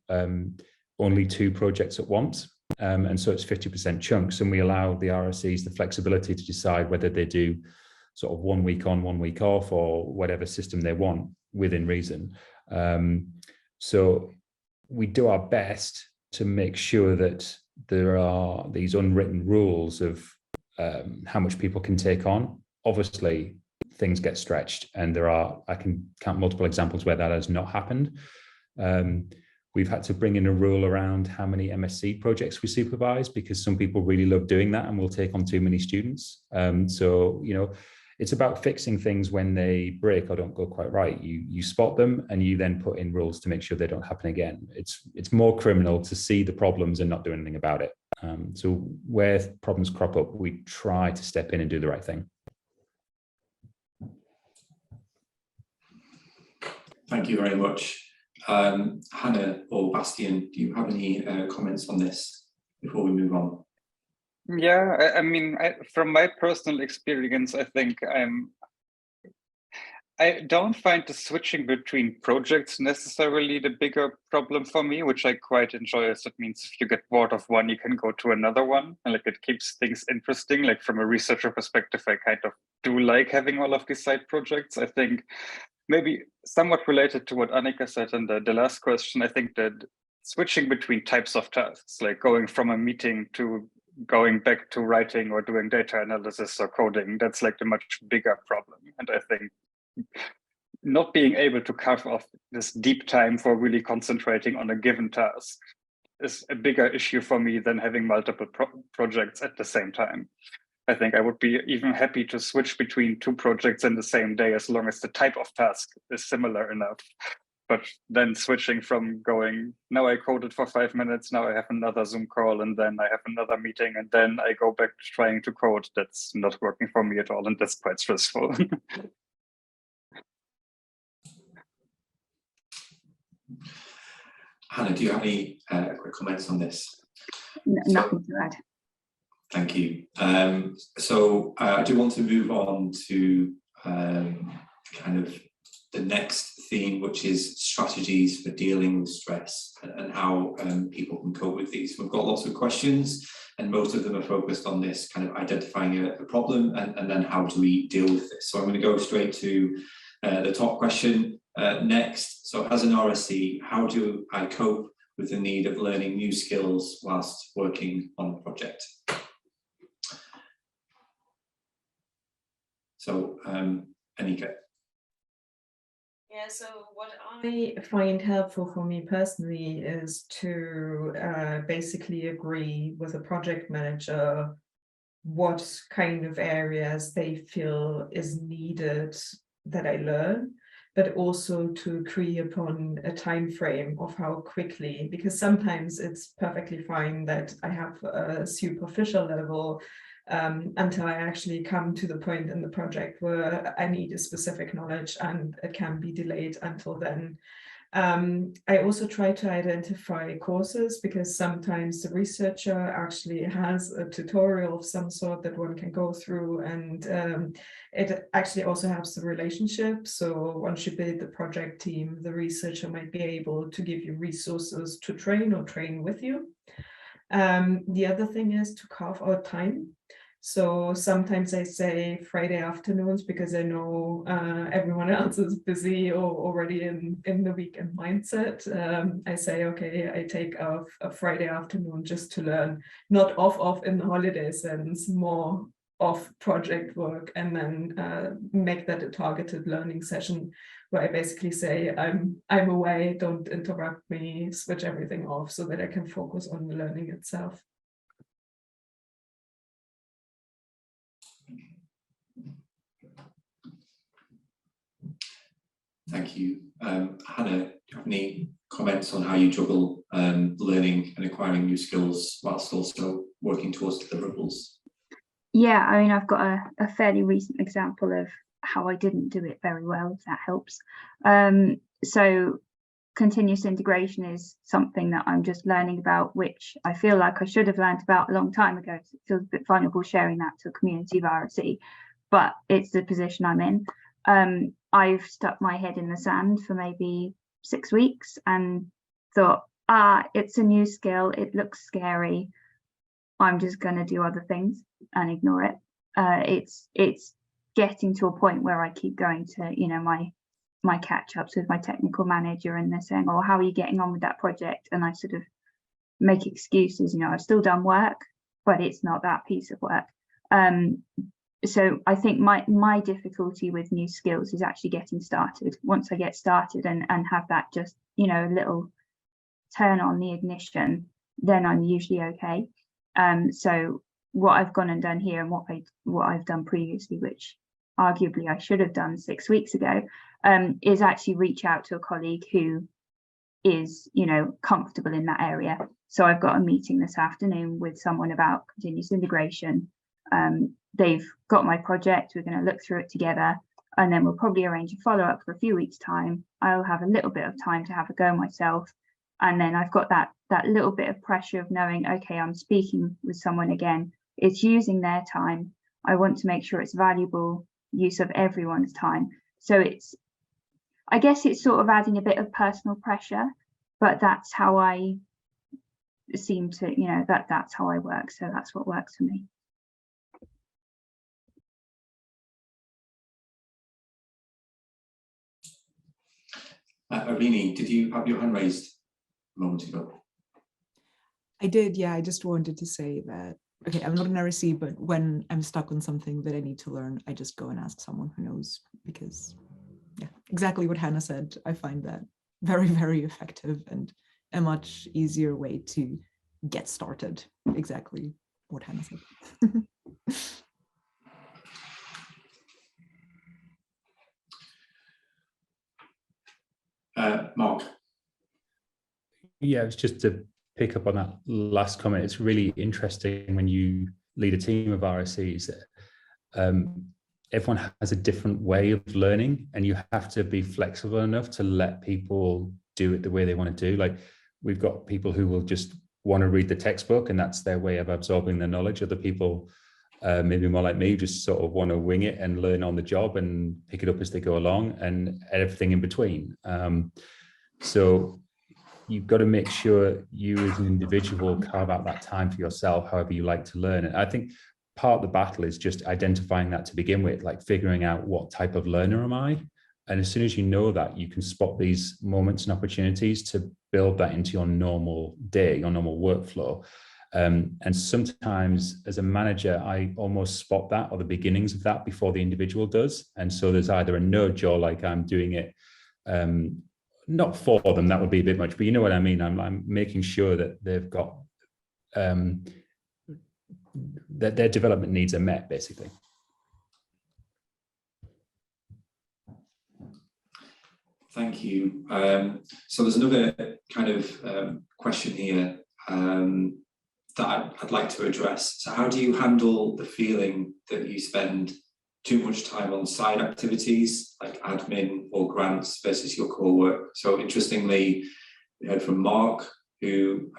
only 2 projects at once. And so it's 50% chunks, and we allow the RSEs the flexibility to decide whether they do sort of 1 week on, 1 week off, or whatever system they want within reason. So we do our best to make sure that there are these unwritten rules of how much people can take on. Obviously, things get stretched, and I can count multiple examples where that has not happened. We've had to bring in a rule around how many MSc projects we supervise because some people really love doing that and will take on too many students. So, you know, it's about fixing things when they break or don't go quite right. You spot them and you then put in rules to make sure they don't happen again. It's more criminal to see the problems and not do anything about it. So where problems crop up, we try to step in and do the right thing. Thank you very much. Hannah or Bastian, do you have any comments on this before we move on? Yeah, I mean, from my personal experience, I think I don't find the switching between projects necessarily the bigger problem for me, which I quite enjoy, as it means if you get bored of one, you can go to another one, and like it keeps things interesting. Like from a researcher perspective, I kind of do like having all of these side projects. I think maybe somewhat related to what Anika said in the last question, I think that switching between types of tasks, like going from a meeting to going back to writing or doing data analysis or coding, that's like the much bigger problem. And I think not being able to carve off this deep time for really concentrating on a given task is a bigger issue for me than having multiple projects at the same time. I think I would be even happy to switch between 2 projects in the same day as long as the type of task is similar enough. But then switching from going, now I coded for 5 minutes, now I have another Zoom call, and then I have another meeting, and then I go back to trying to code, that's not working for me at all, and that's quite stressful. Hannah, do you have any quick comments on this? Nothing to add. Thank you. So I do want to move on to kind of the next theme, which is strategies for dealing with stress and how people can cope with these. We've got lots of questions, and most of them are focused on this kind of identifying a problem and then how do we deal with this. So I'm going to go straight to the top question next. So as an RSE, how do I cope with the need of learning new skills whilst working on the project? So Anika. Yeah, so what I find helpful for me personally is to basically agree with a project manager what kind of areas they feel is needed that I learn, but also to agree upon a time frame of how quickly, because sometimes it's perfectly fine that I have a superficial level until I actually come to the point in the project where I need a specific knowledge and it can be delayed until then. I also try to identify courses, because sometimes the researcher actually has a tutorial of some sort that one can go through, and it actually also helps the relationship. So once you build the project team, the researcher might be able to give you resources to train or train with you. The other thing is to carve out time. So sometimes I say Friday afternoons, because I know everyone else is busy or already in the weekend mindset. I say, okay, I take a Friday afternoon just to learn, not off in the holiday sense, more off project work, and then make that a targeted learning session where I basically say, I'm away, don't interrupt me, switch everything off so that I can focus on the learning itself. Thank you. Hannah, do you have any comments on how you juggle learning and acquiring new skills whilst also working towards deliverables? Yeah, I mean, I've got a fairly recent example of how I didn't do it very well, if that helps. So continuous integration is something that I'm just learning about, which I feel like I should have learned about a long time ago. So it feels a bit vulnerable sharing that to a community of RSE, but it's the position I'm in. I've stuck my head in the sand for maybe 6 weeks and thought, it's a new skill, it looks scary, I'm just going to do other things and ignore it. It's getting to a point where I keep going to, you know, my catch-ups with my technical manager, and they're saying, oh, how are you getting on with that project? And I sort of make excuses, you know, I've still done work, but it's not that piece of work. So I think my difficulty with new skills is actually getting started. Once I get started and have that just, you know, a little turn on the ignition, then I'm usually okay. So what I've gone and done here, and what I've done previously, which arguably I should have done 6 weeks ago, is actually reach out to a colleague who is, you know, comfortable in that area. So I've got a meeting this afternoon with someone about continuous integration. They've got my project, we're going to look through it together, and then we'll probably arrange a follow-up for a few weeks' time. I'll have a little bit of time to have a go myself, and then I've got that little bit of pressure of knowing, okay, I'm speaking with someone again, it's using their time, I want to make sure it's valuable use of everyone's time. So I guess it's sort of adding a bit of personal pressure, but that's how I seem to, you know, that's how I work, so that's what works for me. Eirini, did you have your hand raised a moment ago? I did, yeah. I just wanted to say that, okay, I'm not an RSE, but when I'm stuck on something that I need to learn, I just go and ask someone who knows, because, yeah, exactly what Hannah said. I find that very, very effective and a much easier way to get started. Exactly what Hannah said. Mark. Yeah, it's just to pick up on that last comment. It's really interesting when you lead a team of RSEs that everyone has a different way of learning, and you have to be flexible enough to let people do it the way they want to do. Like, we've got people who will just want to read the textbook and that's their way of absorbing the knowledge. Other people, maybe more like me, just sort of want to wing it and learn on the job and pick it up as they go along, and everything in between. So you've got to make sure you as an individual carve out that time for yourself, however you like to learn. And I think part of the battle is just identifying that to begin with, like figuring out what type of learner am I? And as soon as you know that, you can spot these moments and opportunities to build that into your normal day, your normal workflow. And sometimes as a manager, I almost spot that, or the beginnings of that, before the individual does. And so there's either a nudge, or like I'm doing it, not for them, that would be a bit much, but you know what I mean. I'm making sure that they've got, that their development needs are met, basically. Thank you. So there's another kind of question here that I'd like to address. So how do you handle the feeling that you spend too much time on side activities like admin or grants versus your core work. So interestingly, we heard from Mark, who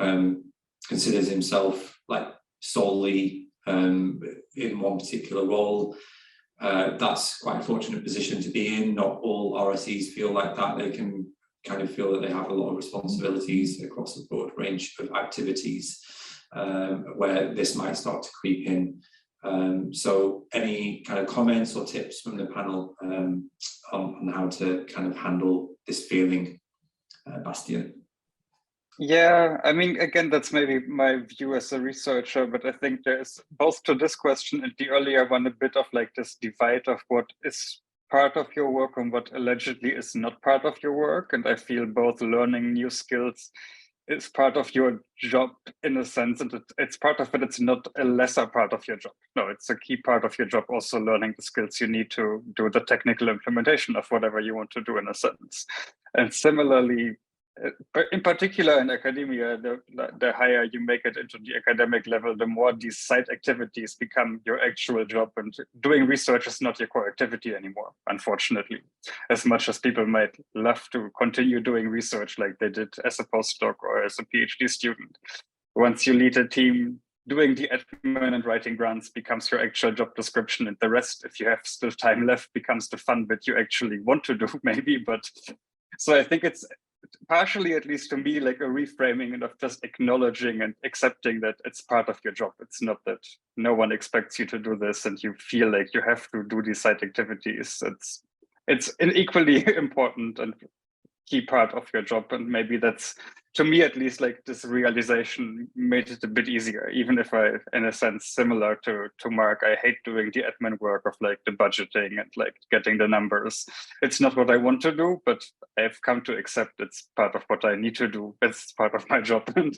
considers himself like solely in one particular role. That's quite a fortunate position to be in. Not all RSEs feel like that. They can kind of feel that they have a lot of responsibilities across a broad range of activities where this might start to creep in. So any kind of comments or tips from the panel on how to kind of handle this feeling, Bastian? Yeah, I mean, again, that's maybe my view as a researcher, but I think there's both to this question and the earlier one a bit of like this divide of what is part of your work and what allegedly is not part of your work. And I feel both learning new skills is part of your job in a sense, and it's part of it. It's not a lesser part of your job. No, it's a key part of your job, also learning the skills you need to do the technical implementation of whatever you want to do in a sense. And similarly, in particular in academia, the higher you make it into the academic level, the more these side activities become your actual job, and doing research is not your core activity anymore, unfortunately. As much as people might love to continue doing research like they did as a postdoc or as a PhD student, once you lead a team, doing the admin and writing grants becomes your actual job description, and the rest, if you have still time left, becomes the fun bit you actually want to do, maybe. But so I think it's partially, at least to me, like a reframing and of just acknowledging and accepting that it's part of your job. It's not that no one expects you to do this and you feel like you have to do these side activities. It's an equally important and key part of your job. And maybe that's, to me at least, like this realization made it a bit easier, even if I, in a sense, similar to Mark, I hate doing the admin work of like the budgeting and like getting the numbers. It's not what I want to do, but I've come to accept it's part of what I need to do. It's part of my job, and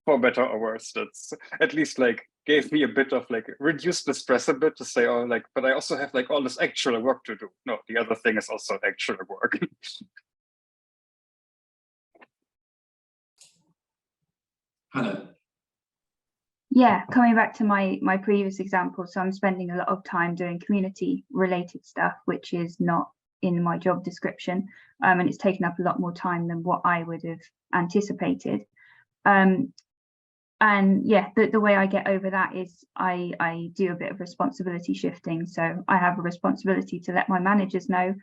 for better or worse, that's at least like gave me a bit of like reduced the stress a bit to say, oh, like, but I also have like all this actual work to do. No, the other thing is also actual work. Hannah. Yeah, coming back to my previous example, so I'm spending a lot of time doing community related stuff, which is not in my job description, and it's taken up a lot more time than what I would have anticipated. And yeah, the way I get over that is I do a bit of responsibility shifting. So I have a responsibility to let my managers know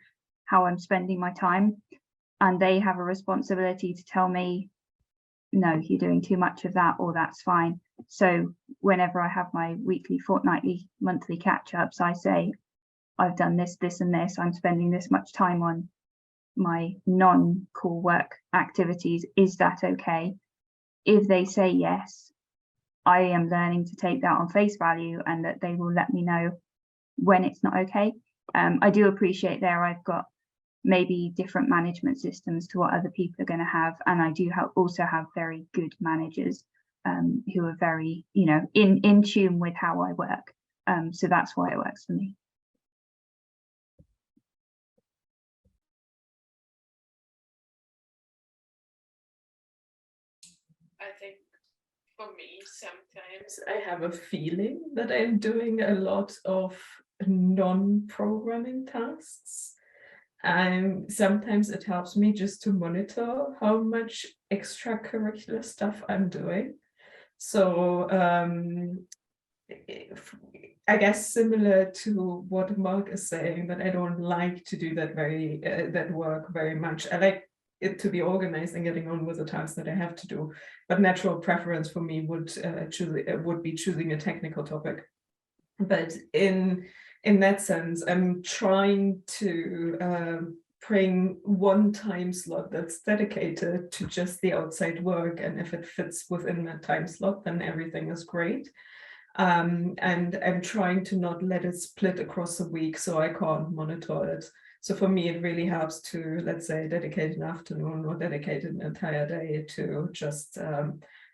how I'm spending my time, and they have a responsibility to tell me, no, you're doing too much of that, or that's fine. So whenever I have my weekly, fortnightly, monthly catch-ups, I say, I've done this, this, and this. I'm spending this much time on my non-core work activities. Is that okay? If they say yes, I am learning to take that on face value, and that they will let me know when it's not okay. I do appreciate there I've got maybe different management systems to what other people are going to have, and I do also have very good managers who are very, you know, in tune with how I work. So that's why it works for me. I think for me, sometimes I have a feeling that I'm doing a lot of non-programming tasks. Sometimes it helps me just to monitor how much extracurricular stuff I'm doing. So I guess similar to what Mark is saying, that I don't like to do that that work very much. I like it to be organized and getting on with the tasks that I have to do. But natural preference for me would be choosing a technical topic. But in that sense, I'm trying to bring one time slot that's dedicated to just the outside work, and if it fits within that time slot, then everything is great. And I'm trying to not let it split across the week so I can't monitor it. So for me, it really helps to, let's say, dedicate an afternoon or dedicate an entire day to just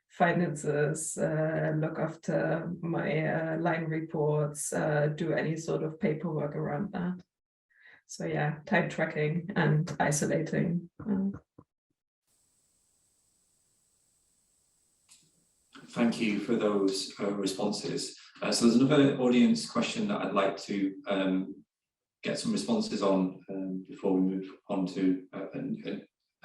finances, look after my line reports, do any sort of paperwork around that. So yeah, time tracking and isolating. Thank you for those responses. So there's another audience question that I'd like to get some responses on before we move on to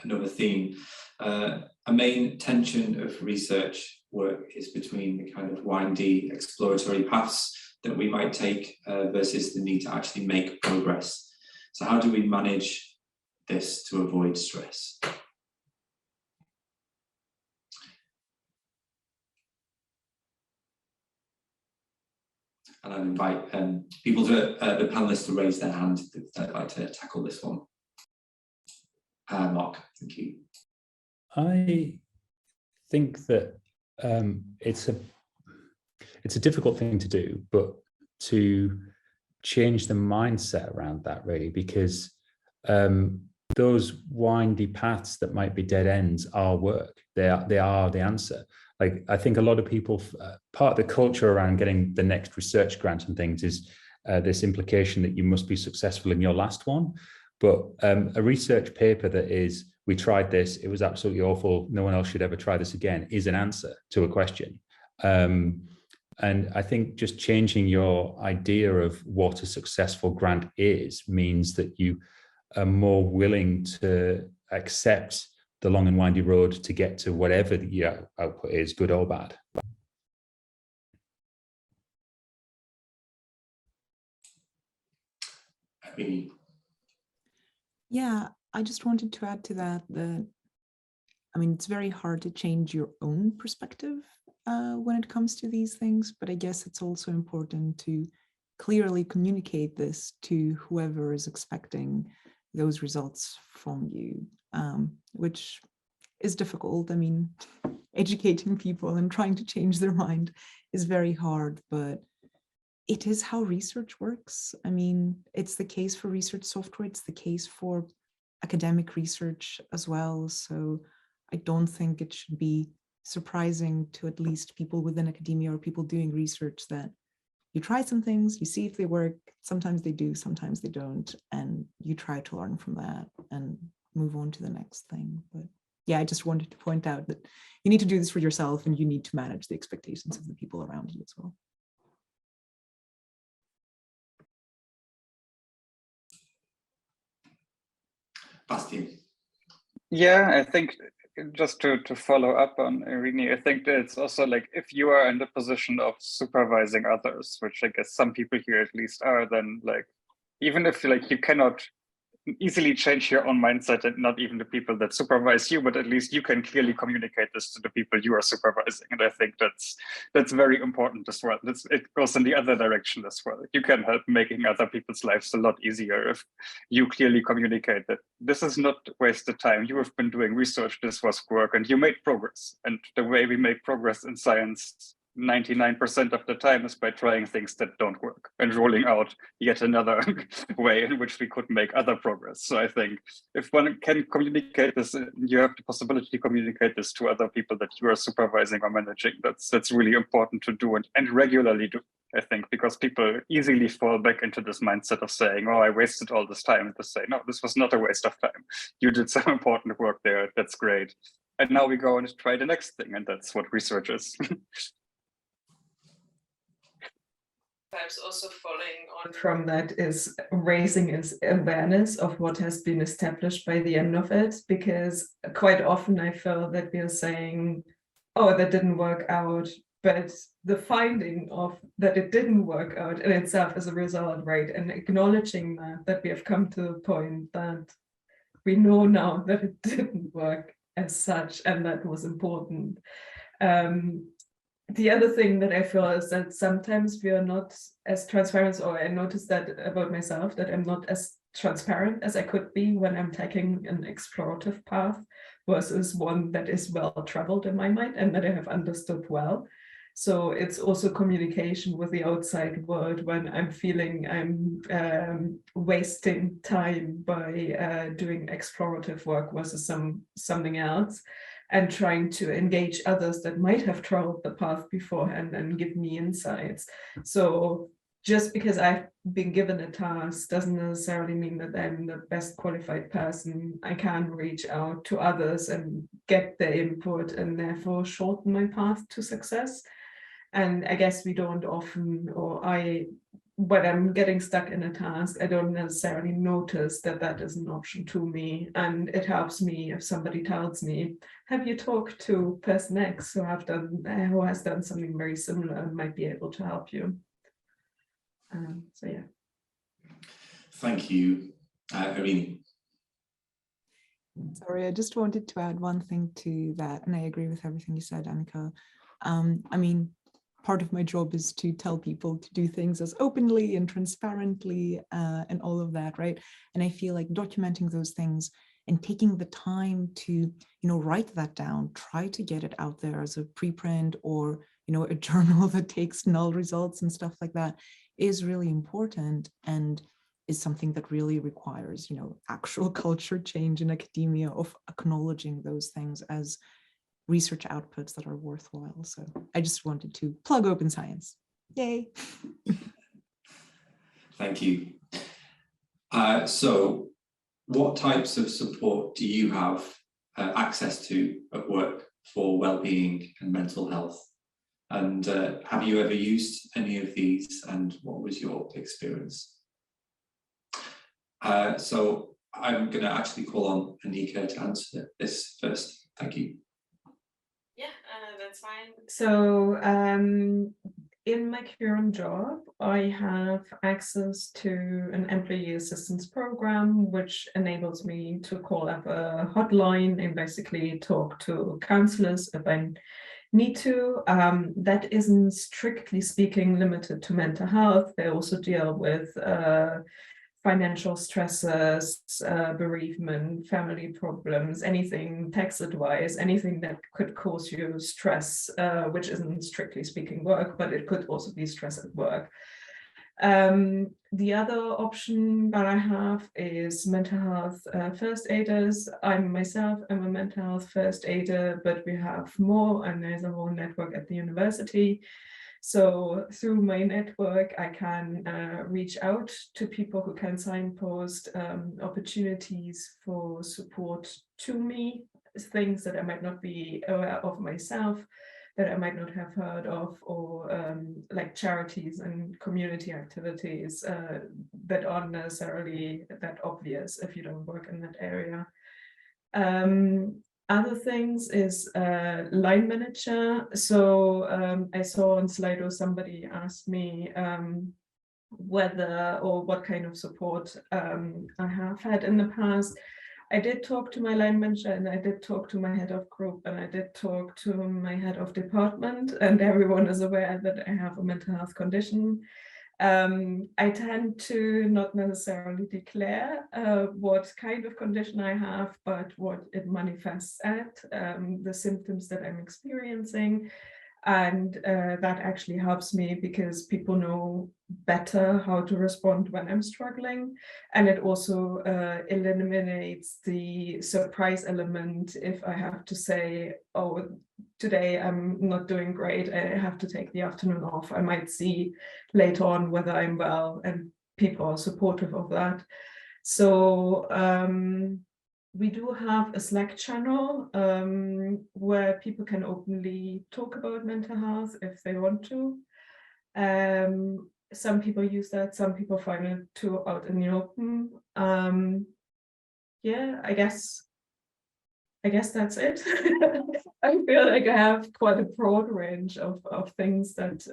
another theme. A main tension of research work is between the kind of windy exploratory paths that we might take versus the need to actually make progress. So how do we manage this to avoid stress? And I invite people to, the panelists to raise their hand if they'd like to tackle this one. Mark, thank you. I think that it's a difficult thing to do, but to change the mindset around that really, because those windy paths that might be dead ends are work. They are the answer. Like, I think a lot of people, part of the culture around getting the next research grant and things is this implication that you must be successful in your last one. But a research paper that is, we tried this, it was absolutely awful, no one else should ever try this again, is an answer to a question. And I think just changing your idea of what a successful grant is means that you are more willing to accept the long and windy road to get to whatever the output is, good or bad. Yeah, I just wanted to add to that, I mean, it's very hard to change your own perspective when it comes to these things, but I guess it's also important to clearly communicate this to whoever is expecting those results from you, which is difficult. I mean, educating people and trying to change their mind is very hard, but it is how research works. I mean, it's the case for research software, it's the case for academic research as well. So I don't think it should be surprising to at least people within academia or people doing research that you try some things, you see if they work, sometimes they do, sometimes they don't, and you try to learn from that and move on to the next thing. But yeah, I just wanted to point out that you need to do this for yourself and you need to manage the expectations of the people around you as well. Bastian. Yeah, I think just to follow up on Eirini, I think that it's also like, if you are in the position of supervising others, which I guess some people here at least are, then like, even if like you cannot easily change your own mindset, and not even the people that supervise you, but at least you can clearly communicate this to the people you are supervising. And I think that's very important as well. It goes in the other direction as well. You can help making other people's lives a lot easier if you clearly communicate that this is not wasted time. You have been doing research, this was work, and you made progress. And the way we make progress in science 99% of the time is by trying things that don't work and rolling out yet another way in which we could make other progress. So I think if one can communicate this, you have the possibility to communicate this to other people that you are supervising or managing. That's really important to do and regularly do, I think, because people easily fall back into this mindset of saying, oh, I wasted all this time, and to say, no, this was not a waste of time. You did some important work there. That's great. And now we go and try the next thing. And that's what research is. Perhaps also following on from that is raising his awareness of what has been established by the end of it, because quite often I feel that we are saying, oh, that didn't work out, but the finding of that it didn't work out in itself is a result, right? And acknowledging that we have come to the point that we know now that it didn't work as such, and that was important. The other thing that I feel is that sometimes we are not as transparent, or I noticed that about myself, that I'm not as transparent as I could be when I'm taking an explorative path versus one that is well traveled in my mind and that I have understood well. So it's also communication with the outside world when I'm feeling I'm wasting time by doing explorative work versus something else, and trying to engage others that might have traveled the path beforehand and give me insights. So just because I've been given a task doesn't necessarily mean that I'm the best qualified person. I can reach out to others and get their input and therefore shorten my path to success. And I guess we don't often, when I'm getting stuck in a task, I don't necessarily notice that that is an option to me. And it helps me if somebody tells me, have you talked to person X who has done something very similar and might be able to help you? So yeah. Thank you, Eirini. Sorry, I just wanted to add one thing to that, and I agree with everything you said, Anika. I mean, part of my job is to tell people to do things as openly and transparently and all of that, right? And I feel like documenting those things and taking the time to, write that down, try to get it out there as a preprint or, a journal that takes null results and stuff like that is really important and is something that really requires, actual culture change in academia of acknowledging those things as research outputs that are worthwhile. So I just wanted to plug open science. Yay. Thank you. So what types of support do you have access to at work for well-being and mental health? And have you ever used any of these, and what was your experience? So I'm going to actually call on Anika to answer this first. Thank you. Yeah, that's fine. So in my current job, I have access to an employee assistance program, which enables me to call up a hotline and basically talk to counselors if I need to. That isn't strictly speaking limited to mental health. They also deal with financial stresses, bereavement, family problems, anything, tax advice, anything that could cause you stress, which isn't strictly speaking work, but it could also be stress at work. The other option that I have is mental health first aiders. I myself am a mental health first aider, but we have more, and there's a whole network at the university. So through my network, I can reach out to people who can signpost opportunities for support to me, things that I might not be aware of myself, that I might not have heard of, or like charities and community activities that aren't necessarily that obvious if you don't work in that area. Other things is line manager. So I saw on Slido somebody asked me whether or what kind of support I have had in the past. I did talk to my line manager, and I did talk to my head of group, and I did talk to my head of department, and everyone is aware that I have a mental health condition. I tend to not necessarily declare what kind of condition I have, but what it manifests at, the symptoms that I'm experiencing. And that actually helps me because people know better how to respond when I'm struggling. And it also eliminates the surprise element if I have to say, oh, today I'm not doing great, I have to take the afternoon off. I might see later on whether I'm well, and people are supportive of that. So we do have a Slack channel where people can openly talk about mental health if they want to. Some people use that, some people find it too out in the open. Yeah, I guess that's it. I feel like I have quite a broad range of things that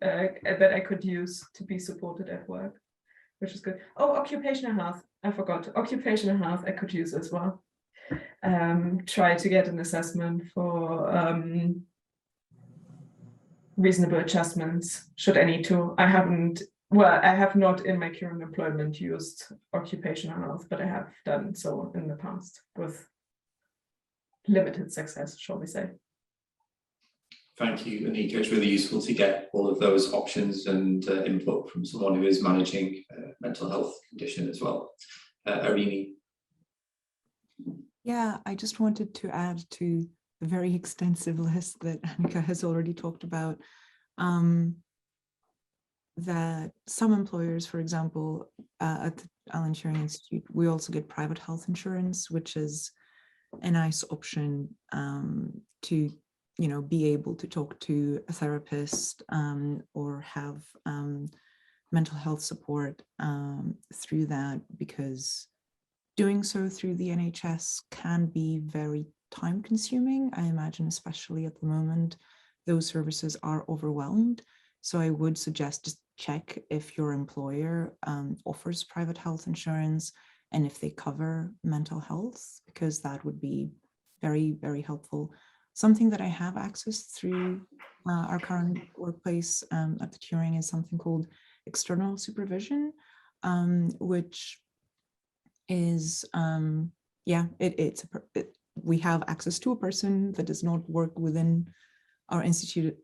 that I could use to be supported at work, which is good. Oh, occupational health. I forgot. Occupational health I could use as well. Try to get an assessment for reasonable adjustments should I need to. I have not in my current employment used occupational health, but I have done so in the past with limited success, shall we say. Thank you, Anika. It's really useful to get all of those options and input from someone who is managing mental health condition as well. Eirini. Yeah, I just wanted to add to the very extensive list that Anika has already talked about. that some employers, for example, at the Alan Turing Institute, we also get private health insurance, which is a nice option to, you know, be able to talk to a therapist or have mental health support through that, because doing so through the NHS can be very time consuming. I imagine, especially at the moment, those services are overwhelmed. So I would suggest just check if your employer offers private health insurance and if they cover mental health, because that would be very, very helpful. Something that I have access through our current workplace at the Turing is something called external supervision, which is, we have access to a person that does not work within our institute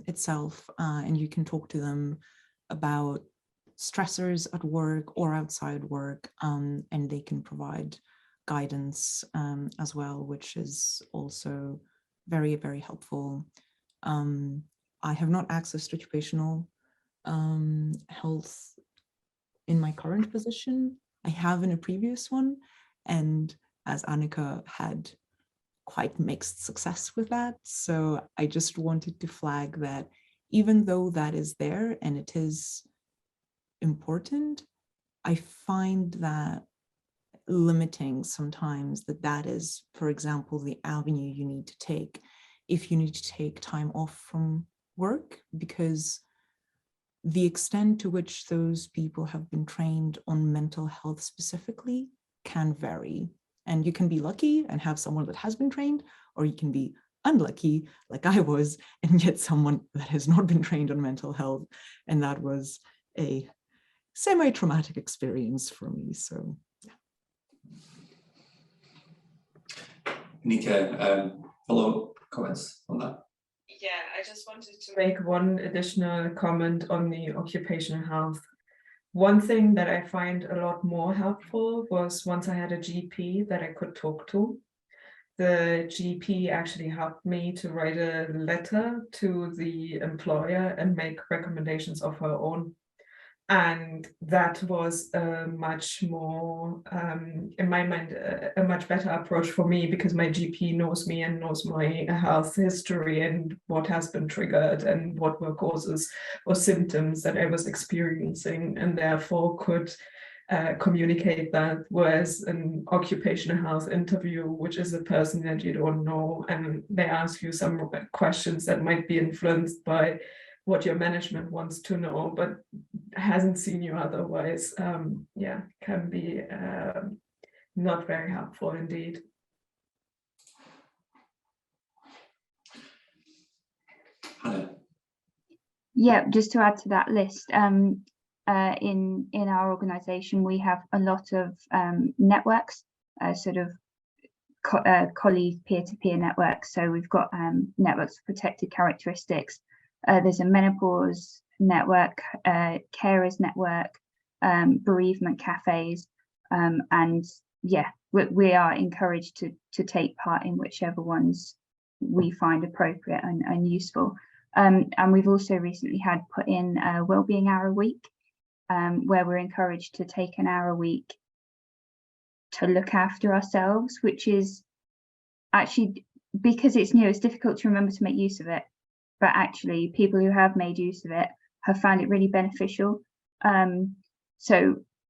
itself, and you can talk to them about stressors at work or outside work, and they can provide guidance as well, which is also very, very helpful. I have not access to occupational health in my current position. I have in a previous one, and as Anika had quite mixed success with that. So I just wanted to flag that even though that is there and it is important, I find that limiting sometimes that is, for example, the avenue you need to take if you need to take time off from work, because the extent to which those people have been trained on mental health specifically can vary. And you can be lucky and have someone that has been trained, or you can be unlucky, like I was, and get someone that has not been trained on mental health. And that was a semi-traumatic experience for me. So, yeah. Anika, follow-up comments on that? Yeah, I just wanted to make one additional comment on the occupational health. One thing that I find a lot more helpful was once I had a GP that I could talk to. The GP actually helped me to write a letter to the employer and make recommendations of her own. And that was a much more, in my mind, a much better approach for me, because my GP knows me and knows my health history and what has been triggered and what were causes or symptoms that I was experiencing, and therefore could communicate that. Whereas an occupational health interview, which is a person that you don't know, and they ask you some questions that might be influenced by what your management wants to know, but hasn't seen you otherwise, can be not very helpful indeed. Hannah. Yeah, just to add to that list, in our organisation, we have a lot of networks, colleague peer-to-peer networks. So we've got networks of protected characteristics. There's a menopause network, carers network, bereavement cafes, and yeah, we are encouraged to take part in whichever ones we find appropriate and useful. And we've also recently had put in a wellbeing hour a week, where we're encouraged to take an hour a week to look after ourselves, which is actually, because it's new, it's difficult to remember to make use of it. But actually, people who have made use of it have found it really beneficial. And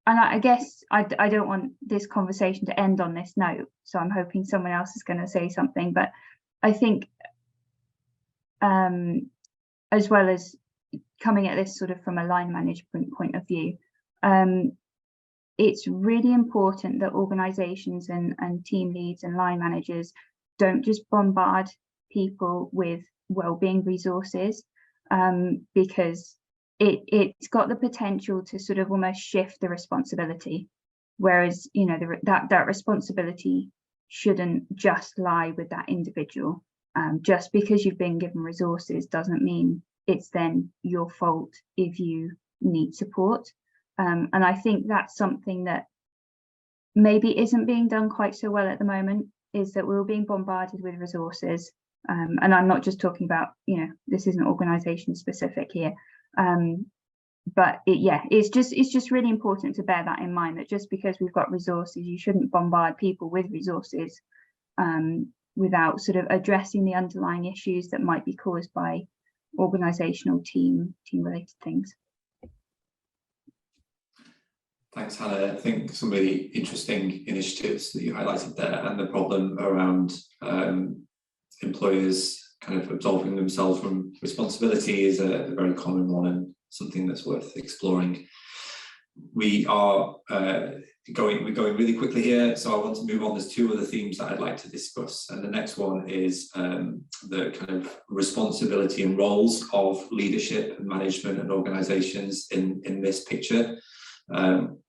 I guess I don't want this conversation to end on this note, so I'm hoping someone else is going to say something. But I think, as well as coming at this sort of from a line management point of view, it's really important that organisations and team leads and line managers don't just bombard people with wellbeing resources, because it's got the potential to sort of almost shift the responsibility, whereas, you know, that responsibility shouldn't just lie with that individual. Just because you've been given resources doesn't mean it's then your fault if you need support. And I think that's something that maybe isn't being done quite so well at the moment, is that we're being bombarded with resources. And I'm not just talking about, you know, this isn't organisation specific here, but it's just really important to bear that in mind, that just because we've got resources, you shouldn't bombard people with resources without sort of addressing the underlying issues that might be caused by organizational team related things. Thanks, Hannah. I think some really interesting initiatives that you highlighted there, and the problem around employers kind of absolving themselves from responsibility is a very common one, and something that's worth exploring. We're going really quickly here, so I want to move on. There's two other themes that I'd like to discuss, and the next one is the kind of responsibility and roles of leadership and management and organizations in this picture.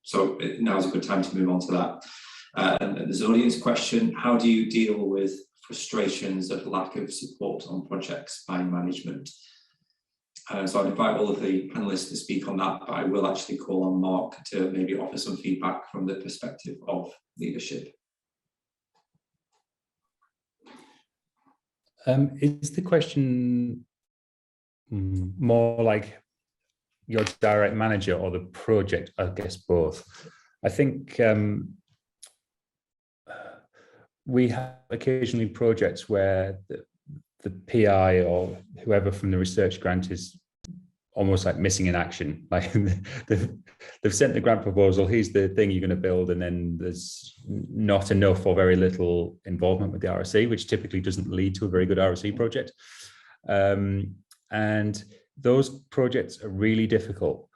So now is a good time to move on to that. And there's an audience question: how do you deal with frustrations of lack of support on projects by management? So I'd invite all of the panelists to speak on that, but I will actually call on Mark to maybe offer some feedback from the perspective of leadership. Is the question more like your direct manager or the project? I guess both. I think we have occasionally projects where the PI or whoever from the research grant is almost like missing in action. Like they've sent the grant proposal, here's the thing you're going to build, and then there's not enough or very little involvement with the RSE, which typically doesn't lead to a very good RSE project. And those projects are really difficult.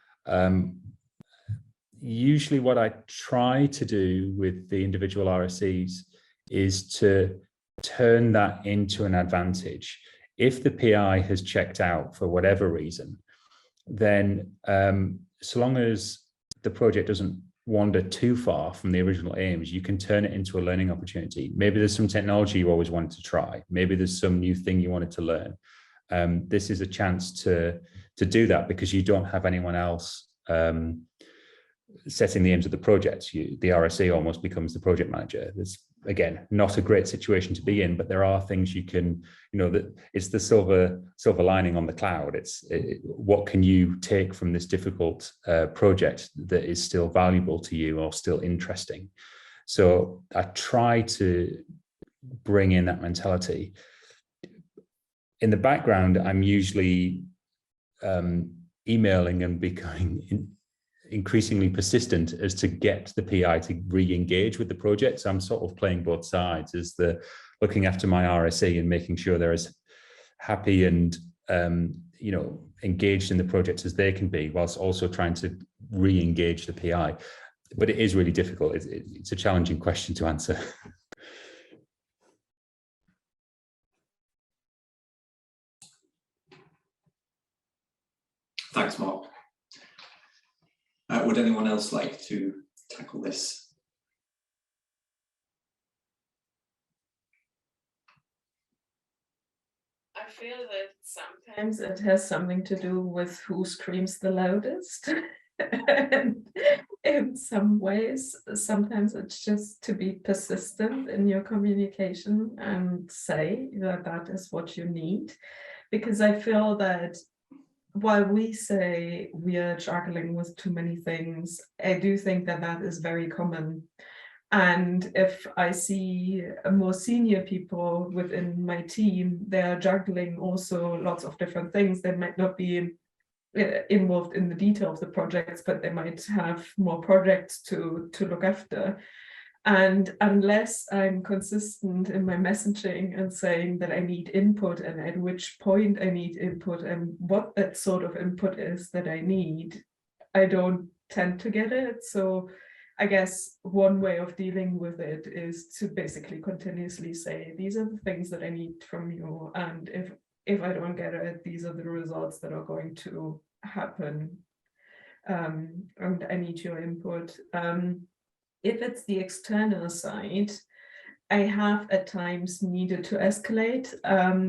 Usually what I try to do with the individual RSEs is to turn that into an advantage. If the PI has checked out for whatever reason, then so long as the project doesn't wander too far from the original aims, you can turn it into a learning opportunity. Maybe there's some technology you always wanted to try. Maybe there's some new thing you wanted to learn. This is a chance to do that, because you don't have anyone else setting the aims of the project. The RSE almost becomes the project manager. There's, again, not a great situation to be in, but there are things you can, that it's the silver lining on the cloud. What can you take from this difficult project that is still valuable to you or still interesting? So I try to bring in that mentality. In the background, I'm usually emailing and becoming increasingly persistent as to get the PI to re-engage with the project. So I'm sort of playing both sides, as the looking after my RSE and making sure they're as happy and engaged in the project as they can be, whilst also trying to re-engage the PI. But it is really difficult. It's a challenging question to answer. Thanks, Mark. Would anyone else like to tackle this? I feel that sometimes it has something to do with who screams the loudest. And in some ways, sometimes it's just to be persistent in your communication and say that that is what you need. Because I feel that while we say we are juggling with too many things, I do think that that is very common. And if I see more senior people within my team, they're juggling also lots of different things. They might not be involved in the detail of the projects, but they might have more projects to look after. And unless I'm consistent in my messaging and saying that I need input and at which point I need input and what that sort of input is that I need, I don't tend to get it. So I guess one way of dealing with it is to basically continuously say, these are the things that I need from you. And if I don't get it, these are the results that are going to happen. And I need your input. If it's the external side, I have at times needed to escalate.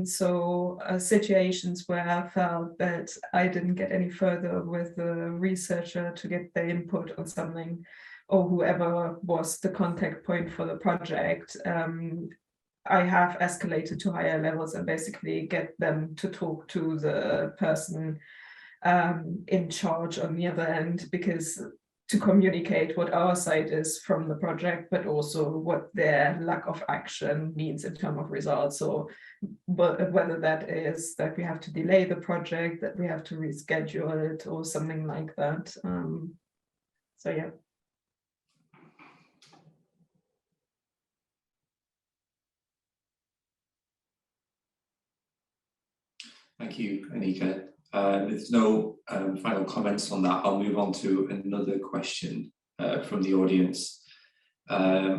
So situations where I felt that I didn't get any further with the researcher to get their input on something, or whoever was the contact point for the project, I have escalated to higher levels and basically get them to talk to the person in charge on the other end, because to communicate what our side is from the project, but also what their lack of action means in terms of results. So whether that is that we have to delay the project, that we have to reschedule it, or something like that. So yeah. Thank you, Anika. If there's no final comments on that, I'll move on to another question from the audience,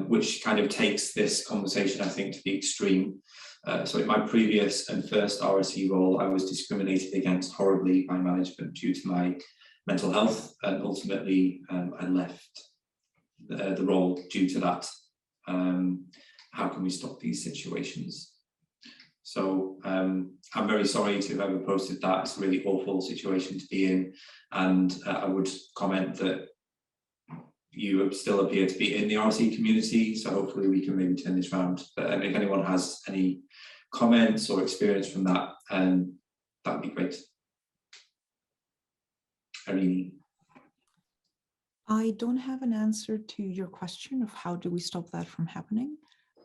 which kind of takes this conversation, I think, to the extreme. So in my previous and first RSE role, I was discriminated against horribly by management due to my mental health, and ultimately I left the role due to that. How can we stop these situations? So I'm very sorry to have ever posted that. It's a really awful situation to be in. And I would comment that you still appear to be in the RSE community. So hopefully we can maybe turn this around. But if anyone has any comments or experience from that, that would be great. Eirini. I don't have an answer to your question of how do we stop that from happening.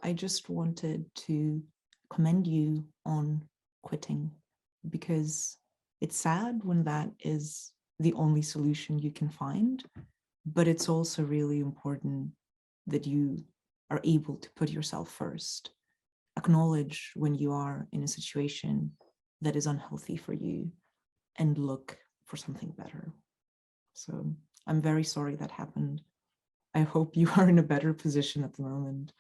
I just wanted to commend you on quitting, because it's sad when that is the only solution you can find, but it's also really important that you are able to put yourself first, acknowledge when you are in a situation that is unhealthy for you, and look for something better. So I'm very sorry that happened. I hope you are in a better position at the moment.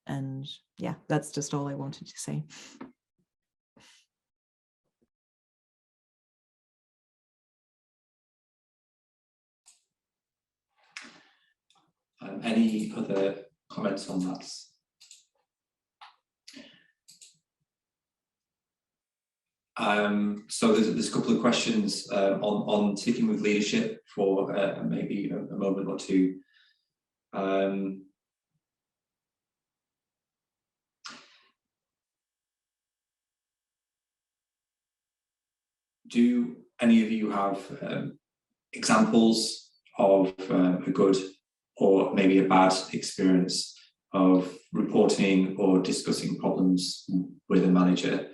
And yeah, that's just all I wanted to say. Any other comments on that? So there's a couple of questions on sticking with leadership for maybe a moment or two. Do any of you have examples of a good or maybe a bad experience of reporting or discussing problems with a manager?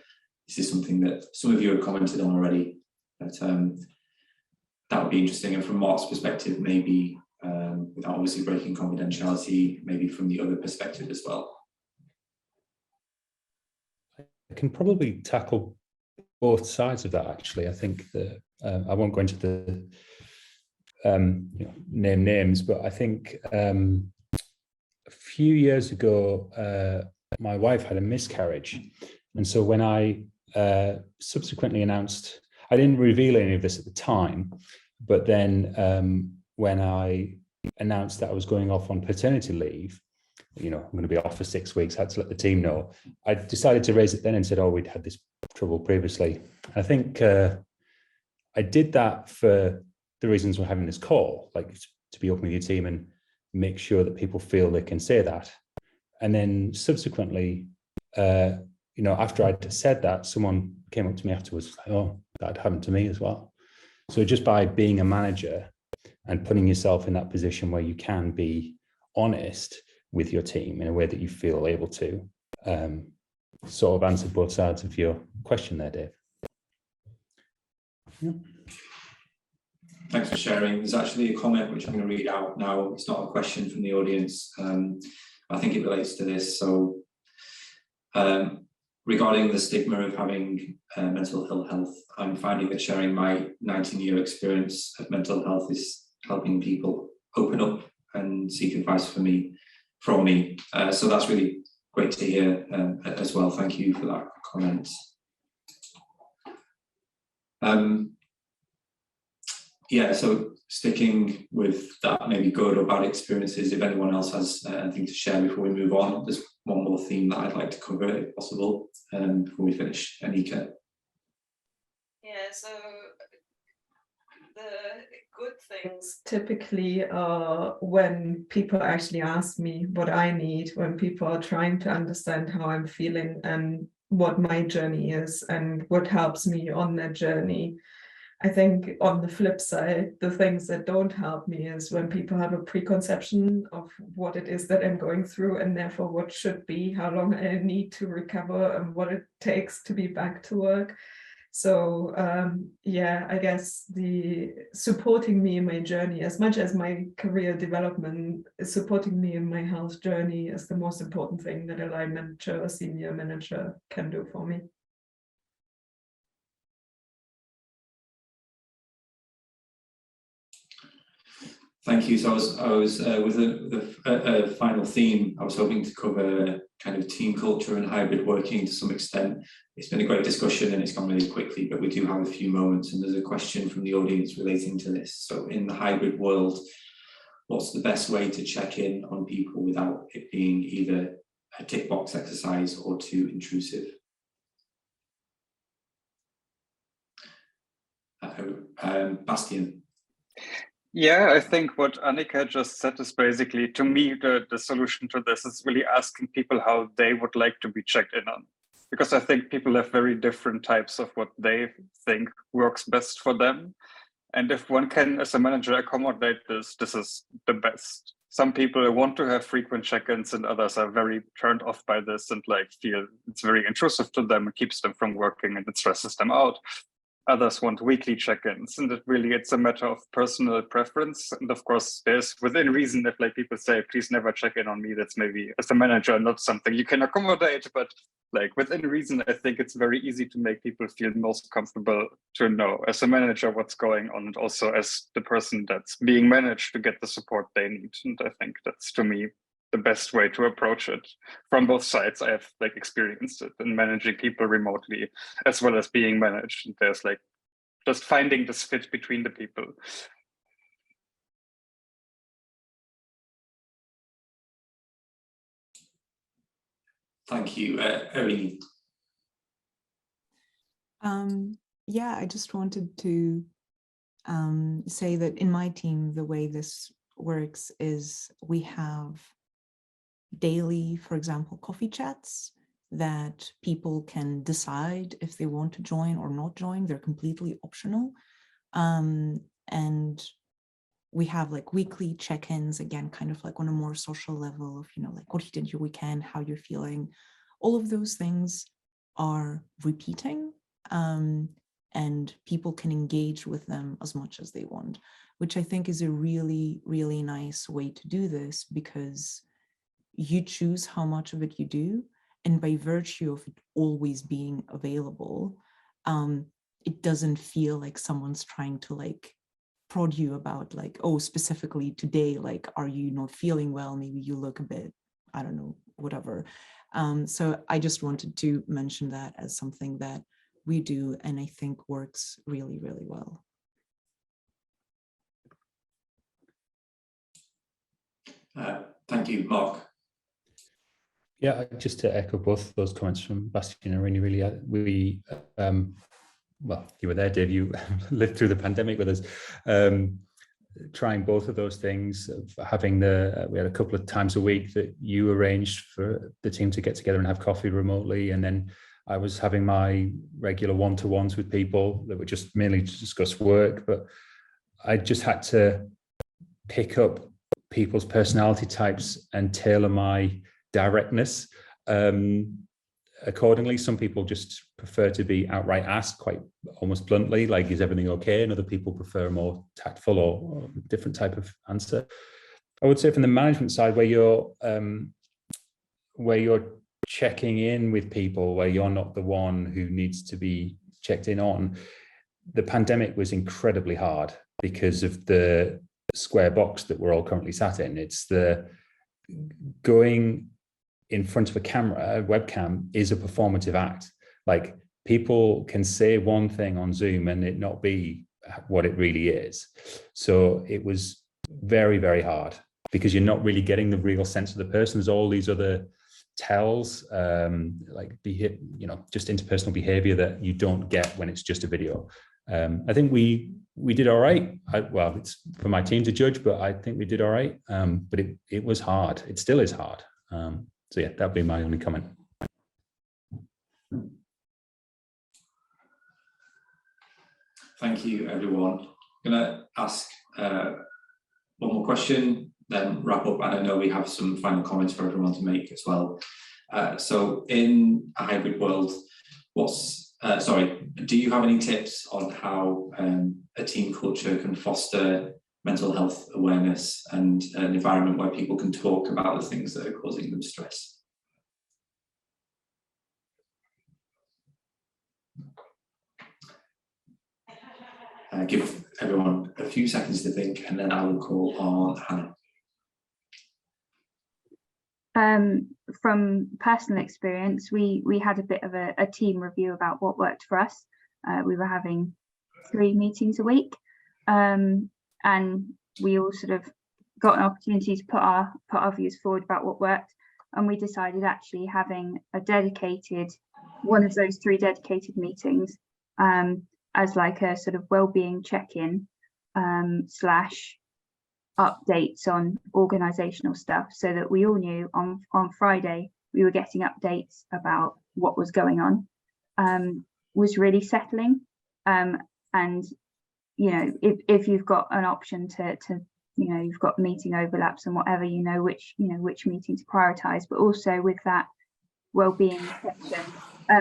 This is something that some of you have commented on already, but that would be interesting. And from Mark's perspective, maybe without obviously breaking confidentiality, maybe from the other perspective as well. I can probably tackle both sides of that, actually. I think that I won't go into the name names, but I think a few years ago, my wife had a miscarriage. And so when I subsequently announced, I didn't reveal any of this at the time, but then when I announced that I was going off on paternity leave, I'm going to be off for 6 weeks, had to let the team know. I decided to raise it then and said, oh, we'd had this trouble previously. I think I did that for the reasons we're having this call, like to be open with your team and make sure that people feel they can say that. And then subsequently, after I'd said that, someone came up to me afterwards, like, oh, that happened to me as well. So just by being a manager and putting yourself in that position where you can be honest with your team in a way that you feel able to, sort of answer both sides of your question there, Dave. Yeah. Thanks for sharing. There's actually a comment which I'm going to read out now. It's not a question from the audience. I think it relates to this. So regarding the stigma of having mental ill health, I'm finding that sharing my 19-year experience of mental health is helping people open up and seek advice from me. So that's really great to hear as well. Thank you for that comment. Yeah, so sticking with that, maybe good or bad experiences, if anyone else has anything to share before we move on, there's one more theme that I'd like to cover if possible before we finish. Anika. Yeah, so the good things typically are when people actually ask me what I need, when people are trying to understand how I'm feeling and what my journey is and what helps me on that journey. I think on the flip side, the things that don't help me is when people have a preconception of what it is that I'm going through, and therefore what should be, how long I need to recover, and what it takes to be back to work. So yeah, I guess the supporting me in my journey, as much as my career development is supporting me in my health journey, is the most important thing that a line manager or senior manager can do for me. Thank you. So I was with a final theme, I was hoping to cover kind of team culture and hybrid working to some extent. It's been a great discussion and it's gone really quickly, but we do have a few moments, and there's a question from the audience relating to this. So in the hybrid world, what's the best way to check in on people without it being either a tick box exercise or too intrusive? Bastian. Yeah, I think what Anika just said is basically, to me, the solution to this is really asking people how they would like to be checked in on. Because I think people have very different types of what they think works best for them. And if one can, as a manager, accommodate this, this is the best. Some people want to have frequent check-ins and others are very turned off by this and like feel it's very intrusive to them and keeps them from working and it stresses them out. Others want weekly check-ins, and it's a matter of personal preference. And of course, there's within reason if like people say, please never check in on me, that's maybe as a manager not something you can accommodate, but like within reason, I think it's very easy to make people feel most comfortable to know as a manager what's going on, and also as the person that's being managed to get the support they need. And I think that's, to me, the best way to approach it from both sides. I have like experienced it in managing people remotely as well as being managed. And there's like just finding this fit between the people. Thank you, Eirini. Yeah, I just wanted to say that in my team, the way this works is we have daily, for example, coffee chats that people can decide if they want to join or not join. They're completely optional. And we have like weekly check-ins, again, kind of like on a more social level of, you know, like what you did your weekend, how you're feeling. All of those things are repeating, and people can engage with them as much as they want, which I think is a really, really nice way to do this, because you choose how much of it you do, and by virtue of it always being available, it doesn't feel like someone's trying to like prod you about like, oh, specifically today, like, are you not feeling well? Maybe you look a bit, I don't know, whatever. So I just wanted to mention that as something that we do and I think works really, really well. Thank you, Mark. Yeah, just to echo both those comments from Bastian and Eirini, really, we, well, you were there, Dave, you lived through the pandemic with us, trying both of those things, having we had a couple of times a week that you arranged for the team to get together and have coffee remotely. And then I was having my regular one-to-ones with people that were just mainly to discuss work, but I just had to pick up people's personality types and tailor my directness accordingly. Some people just prefer to be outright asked quite almost bluntly, like, is everything okay? And other people prefer a more tactful or different type of answer. I would say from the management side, where you're checking in with people, where you're not the one who needs to be checked in on, the pandemic was incredibly hard because of the square box that we're all currently sat in. It's the going in front of a camera, a webcam, is a performative act. Like, people can say one thing on Zoom and it not be what it really is. So it was very, very hard because you're not really getting the real sense of the person. There's all these other tells, like, just interpersonal behavior that you don't get when it's just a video. I think we did all right. Well, it's for my team to judge, but I think we did all right. But it was hard. It still is hard. So yeah, that'd be my only comment. Thank you, everyone. I'm going to ask one more question, then wrap up, and I know we have some final comments for everyone to make as well. So in a hybrid world, do you have any tips on how a team culture can foster mental health awareness and an environment where people can talk about the things that are causing them stress? Give everyone a few seconds to think, and then I will call on Hannah. From personal experience, we had a bit of a team review about what worked for us. We were having 3 meetings a week, and we all sort of got an opportunity to put our views forward about what worked, and we decided actually having a dedicated one of those 3 dedicated meetings as like a sort of well-being check-in slash updates on organizational stuff, so that we all knew on Friday we were getting updates about what was going on, was really settling. And you know, if you've got an option to you know, you've got meeting overlaps and whatever, you know which meeting to prioritize, but also with that well-being section,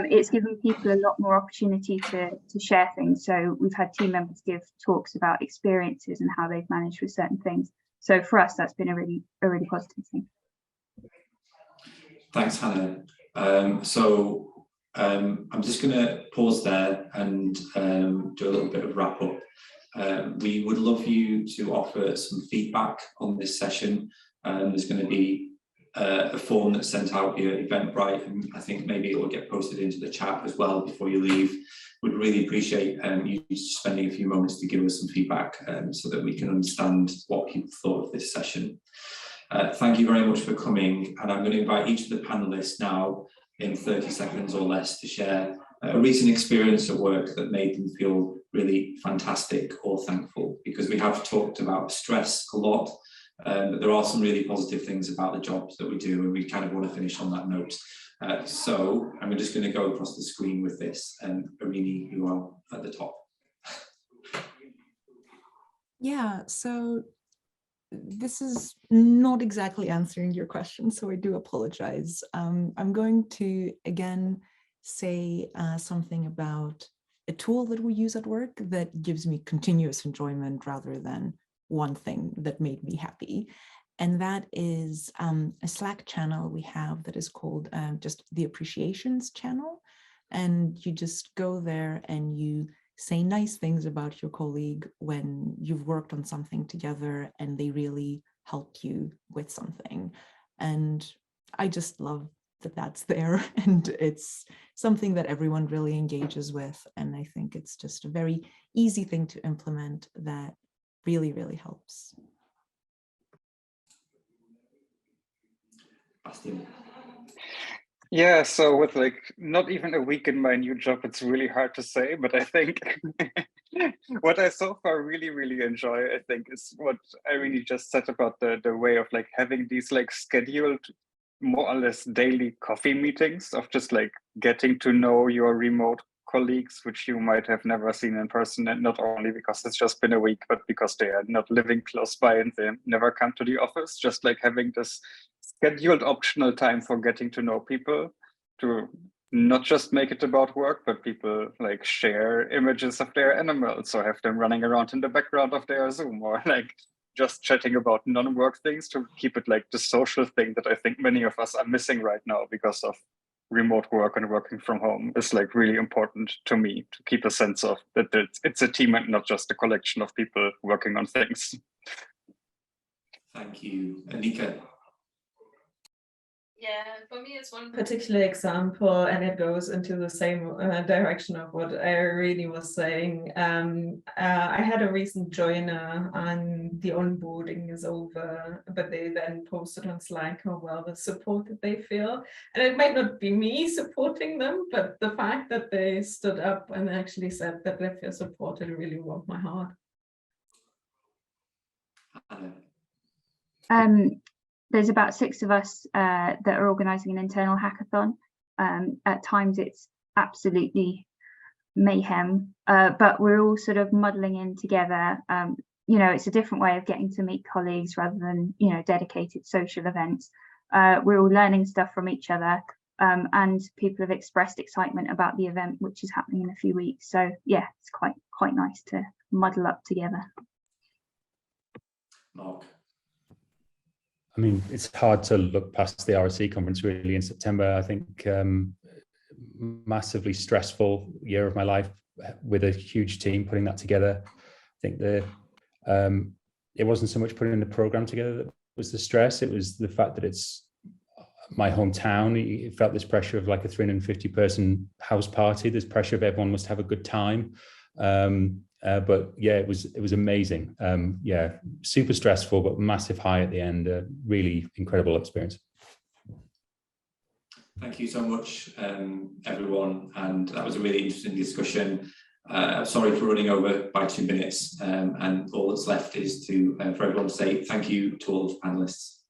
it's given people a lot more opportunity to share things. So we've had team members give talks about experiences and how they've managed with certain things. So for us, that's been a really positive thing. Thanks, Hannah. I'm just going to pause there and do a little bit of wrap up. We would love you to offer some feedback on this session. There's going to be a form that's sent out via Eventbrite, and I think maybe it will get posted into the chat as well before you leave. We'd really appreciate you spending a few moments to give us some feedback so that we can understand what people thought of this session. Thank you very much for coming, and I'm going to invite each of the panellists now in 30 seconds or less to share a recent experience at work that made them feel really fantastic or thankful, because we have talked about stress a lot. But there are some really positive things about the jobs that we do, and we kind of want to finish on that note. So I'm just going to go across the screen with this, and Eirini, you are at the top. Yeah, so this is not exactly answering your question, so I do apologize. I'm going to again say something about a tool that we use at work that gives me continuous enjoyment rather than one thing that made me happy. And that is a Slack channel we have that is called just the Appreciations channel. And you just go there and you say nice things about your colleague when you've worked on something together and they really helped you with something. And I just love that that's there, and it's something that everyone really engages with. And I think it's just a very easy thing to implement that really, really helps. Bastian. Yeah, so with like not even a week in my new job, it's really hard to say, but I think what I so far really enjoy, I think, is what Eirini just said about the way of like having these like scheduled more or less daily coffee meetings of just like getting to know your remote colleagues, which you might have never seen in person, and not only because it's just been a week, but because they are not living close by and they never come to the office. Just like having this scheduled optional time for getting to know people, to not just make it about work, but people like share images of their animals or have them running around in the background of their Zoom, or like just chatting about non-work things, to keep it like the social thing that I think many of us are missing right now because of remote work and working from home. Is like really important to me, to keep a sense of that it's a team and not just a collection of people working on things. Thank you. Anika. Yeah, for me, it's one particular example, and it goes into the same direction of what Eirini was saying. I had a recent joiner, and the onboarding is over, but they then posted on Slack how well the support that they feel. And it might not be me supporting them, but the fact that they stood up and actually said that they feel supported really warmed my heart. There's about 6 of us that are organising an internal hackathon. At times it's absolutely mayhem, but we're all sort of muddling in together. You know, it's a different way of getting to meet colleagues rather than, you know, dedicated social events. We're all learning stuff from each other, and people have expressed excitement about the event, which is happening in a few weeks. So yeah, it's quite nice to muddle up together. Mark. I mean, it's hard to look past the RSC conference really in September. I think massively stressful year of my life with a huge team putting that together. I think it wasn't so much putting the program together that was the stress. It was the fact that it's my hometown. You felt this pressure of like a 350 person house party. There's pressure of everyone must have a good time. But yeah, it was amazing. Yeah, super stressful, but massive high at the end. Really incredible experience. Thank you so much, everyone. And that was a really interesting discussion. Sorry for running over by 2 minutes. And all that's left is for everyone to say thank you to all of the panelists.